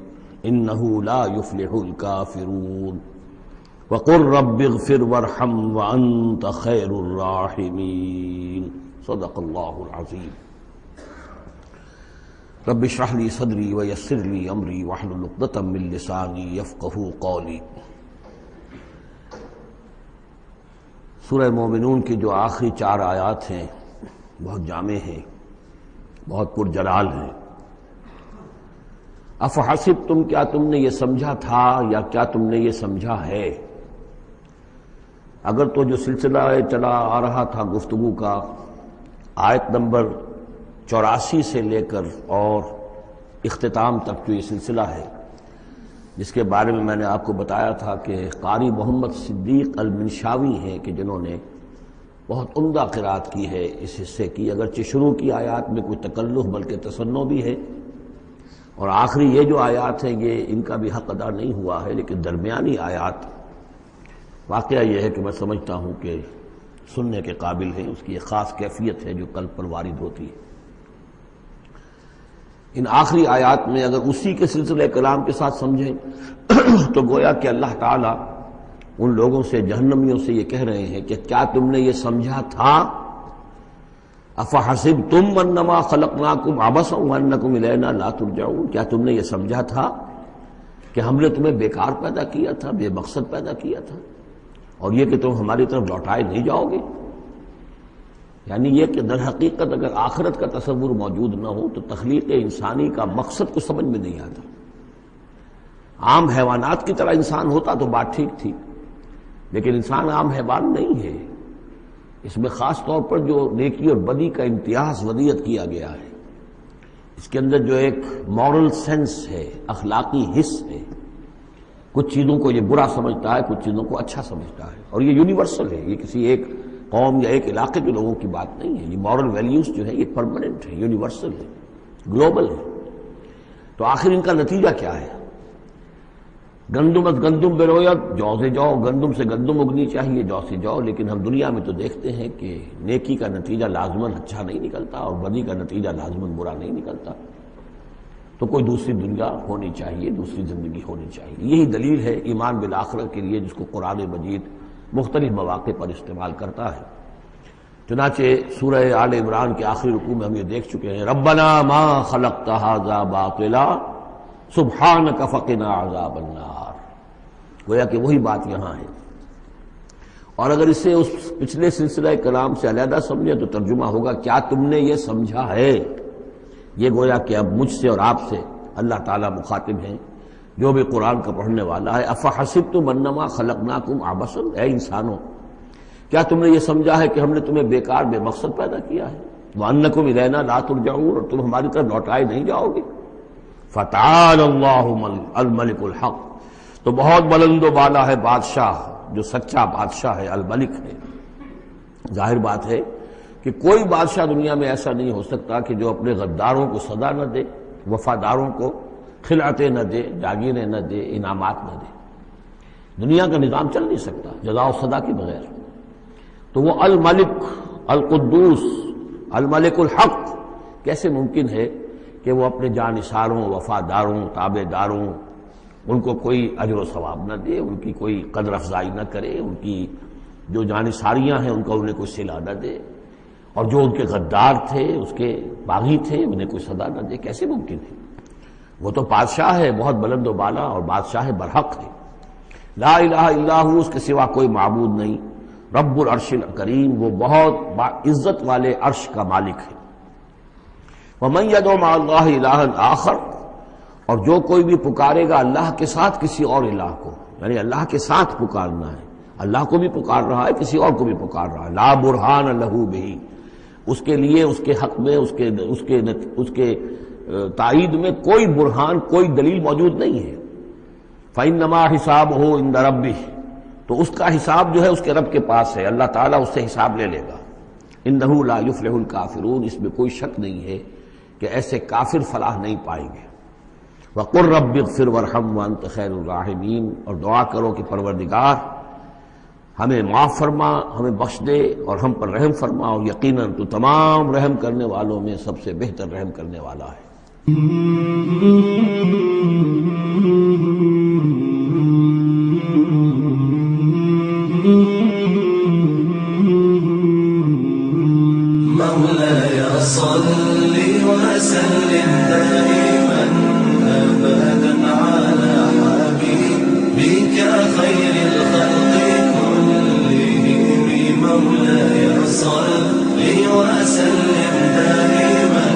إنه لا يفلح الكافرون وقل رب اغفر وارحم وأنت خير الراحمين صدق الله العظيم رب اشرح لي صدري ويسر لي أمري واحلل عقدة من لساني يفقهوا قولي۔ سورہ مومنون کی جو آخری 4 آیات ہیں بہت جامع ہیں، بہت پرجلال ہیں۔ افحسبتم، کیا تم نے یہ سمجھا تھا یا کیا تم نے یہ سمجھا ہے؟ اگر تو جو سلسلہ چلا آ رہا تھا گفتگو کا، آیت نمبر 84 سے لے کر اور اختتام تک جو یہ سلسلہ ہے، جس کے بارے میں میں نے آپ کو بتایا تھا کہ قاری محمد صدیق المنشاوی ہیں کہ جنہوں نے بہت عمدہ قرأت کی ہے اس حصے کی، اگرچہ شروع کی آیات میں کوئی تکلف بلکہ تصنع بھی ہے، اور آخری یہ جو آیات ہیں یہ ان کا بھی حق ادا نہیں ہوا ہے، لیکن درمیانی آیات واقعہ یہ ہے کہ میں سمجھتا ہوں کہ سننے کے قابل ہیں، اس کی ایک خاص کیفیت ہے جو قلب پر وارد ہوتی ہے۔ ان آخری آیات میں اگر اسی کے سلسلہ کلام کے ساتھ سمجھیں تو گویا کہ اللہ تعالیٰ ان لوگوں سے، جہنمیوں سے یہ کہہ رہے ہیں کہ کیا تم نے یہ سمجھا تھا؟ افحسبتم انما خلقناکم عبثا وانکم الینا لا ترجعون، کیا تم نے یہ سمجھا تھا کہ ہم نے تمہیں بیکار پیدا کیا تھا، بے مقصد پیدا کیا تھا، اور یہ کہ تم ہماری طرف لوٹائے نہیں جاؤ گے؟ یعنی یہ کہ در حقیقت اگر آخرت کا تصور موجود نہ ہو تو تخلیق انسانی کا مقصد کو سمجھ میں نہیں آتا۔ عام حیوانات کی طرح انسان ہوتا تو بات ٹھیک تھی، لیکن انسان عام حیوان نہیں ہے، اس میں خاص طور پر جو نیکی اور بدی کا امتیاز ودیت کیا گیا ہے، اس کے اندر جو ایک مورل سینس ہے، اخلاقی حس ہے، کچھ چیزوں کو یہ برا سمجھتا ہے، کچھ چیزوں کو اچھا سمجھتا ہے، اور یہ یونیورسل ہے، یہ کسی ایک قوم یا ایک علاقے کے لوگوں کی بات نہیں ہے، یہ مورل ویلیوز جو ہے یہ پرماننٹ ہے، یونیورسل ہے، گلوبل ہے۔ تو آخر ان کا نتیجہ کیا ہے؟ گندم از گندم برویت، جو سے جو، گندم سے گندم اگنی چاہیے، جو سے جو، لیکن ہم دنیا میں تو دیکھتے ہیں کہ نیکی کا نتیجہ لازماً اچھا نہیں نکلتا اور بدی کا نتیجہ لازماً برا نہیں نکلتا۔ تو کوئی دوسری دنیا ہونی چاہیے، دوسری زندگی ہونی چاہیے۔ یہی دلیل ہے ایمان بالآخرت کے لیے، جس کو قرآن مجید مختلف مواقع پر استعمال کرتا ہے۔ چنانچہ سورہ آل عمران کے آخری رکوع میں ہم یہ دیکھ چکے ہیں، ربنا ما خلقت ھذا باطلا سبحانک فقنا عذاب النار، گویا کہ وہی بات یہاں ہے۔ اور اگر اسے اس پچھلے سلسلہ کلام سے علیحدہ سمجھے تو ترجمہ ہوگا کیا تم نے یہ سمجھا ہے؟ یہ گویا کہ اب مجھ سے اور آپ سے اللہ تعالیٰ مخاطب ہیں، جو بھی قرآن کا پڑھنے والا ہے۔ افحسبتم انما خلقناکم عبثا، اے انسانوں کیا تم نے یہ سمجھا ہے کہ ہم نے تمہیں بیکار بے مقصد پیدا کیا ہے؟ وانکم الینا لا ترجعون، اور تم ہماری طرف لوٹائے نہیں جاؤ گے۔ فتعال اللہ الملک الحق، تو بہت بلند و بالا ہے بادشاہ جو سچا بادشاہ ہے، الملک ہے۔ ظاہر بات ہے کہ کوئی بادشاہ دنیا میں ایسا نہیں ہو سکتا کہ جو اپنے غداروں کو سزا نہ دے، وفاداروں کو خلعتیں نہ دے، جاگیریں نہ دے، انعامات نہ دے۔ دنیا کا نظام چل نہیں سکتا جزا و سزا کے بغیر۔ تو وہ الملک القدوس الملک الحق کیسے ممکن ہے کہ وہ اپنے جانثاروں، وفاداروں، تابع داروں، ان کو کوئی اجر و ثواب نہ دے، ان کی کوئی قدر افزائی نہ کرے، ان کی جو جانثاریاں ہیں ان کا انہیں کوئی صلہ نہ دے، اور جو ان کے غدار تھے، اس کے باغی تھے، انہیں کوئی سزا نہ دے؟ کیسے ممکن ہے؟ وہ تو بادشاہ ہے، بہت بلند و بالا، اور بادشاہ برحق ہے۔ لا الہ الا ہو، اس کے سوا کوئی معبود نہیں۔ رب العرش الکریم، وہ بہت عزت والے عرش کا مالک ہے۔ ومن يدع مع اللہ الہا آخر، اور جو کوئی بھی پکارے گا اللہ کے ساتھ کسی اور الہ کو، یعنی اللہ کے ساتھ پکارنا ہے، اللہ کو بھی پکار رہا ہے، کسی اور کو بھی پکار رہا ہے، لا برہان لہ بہ، اس کے لیے، اس کے حق میں، اس کے تائید میں کوئی برہان، کوئی دلیل موجود نہیں ہے۔ فإنما حسابہ عند ربہ، تو اس کا حساب جو ہے اس کے رب کے پاس ہے، اللہ تعالیٰ اس سے حساب لے لے گا۔ انہ لا یفلح الکافرون، اس میں کوئی شک نہیں ہے کہ ایسے کافر فلاح نہیں پائیں گے۔ وَقُلْ رَبِّ اغْفِرْ وَارْحَمْ وَأَنْتَ خَيْرُ الرَّاحِمِينَ، اور دعا کرو کہ پروردگار ہمیں معاف فرما، ہمیں بخش دے اور ہم پر رحم فرما، اور یقیناً تو تمام رحم کرنے والوں میں سب سے بہتر رحم کرنے والا ہے۔ مولاي صل وسلم دائما أبدا على حبيبك خير الخلق كلهم، مولاي صل وسلم دائما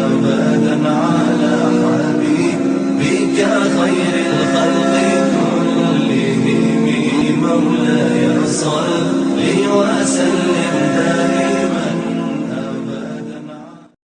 أبدا على حبيبك خير الخلق كلهم، مولاي صل وسلم دائما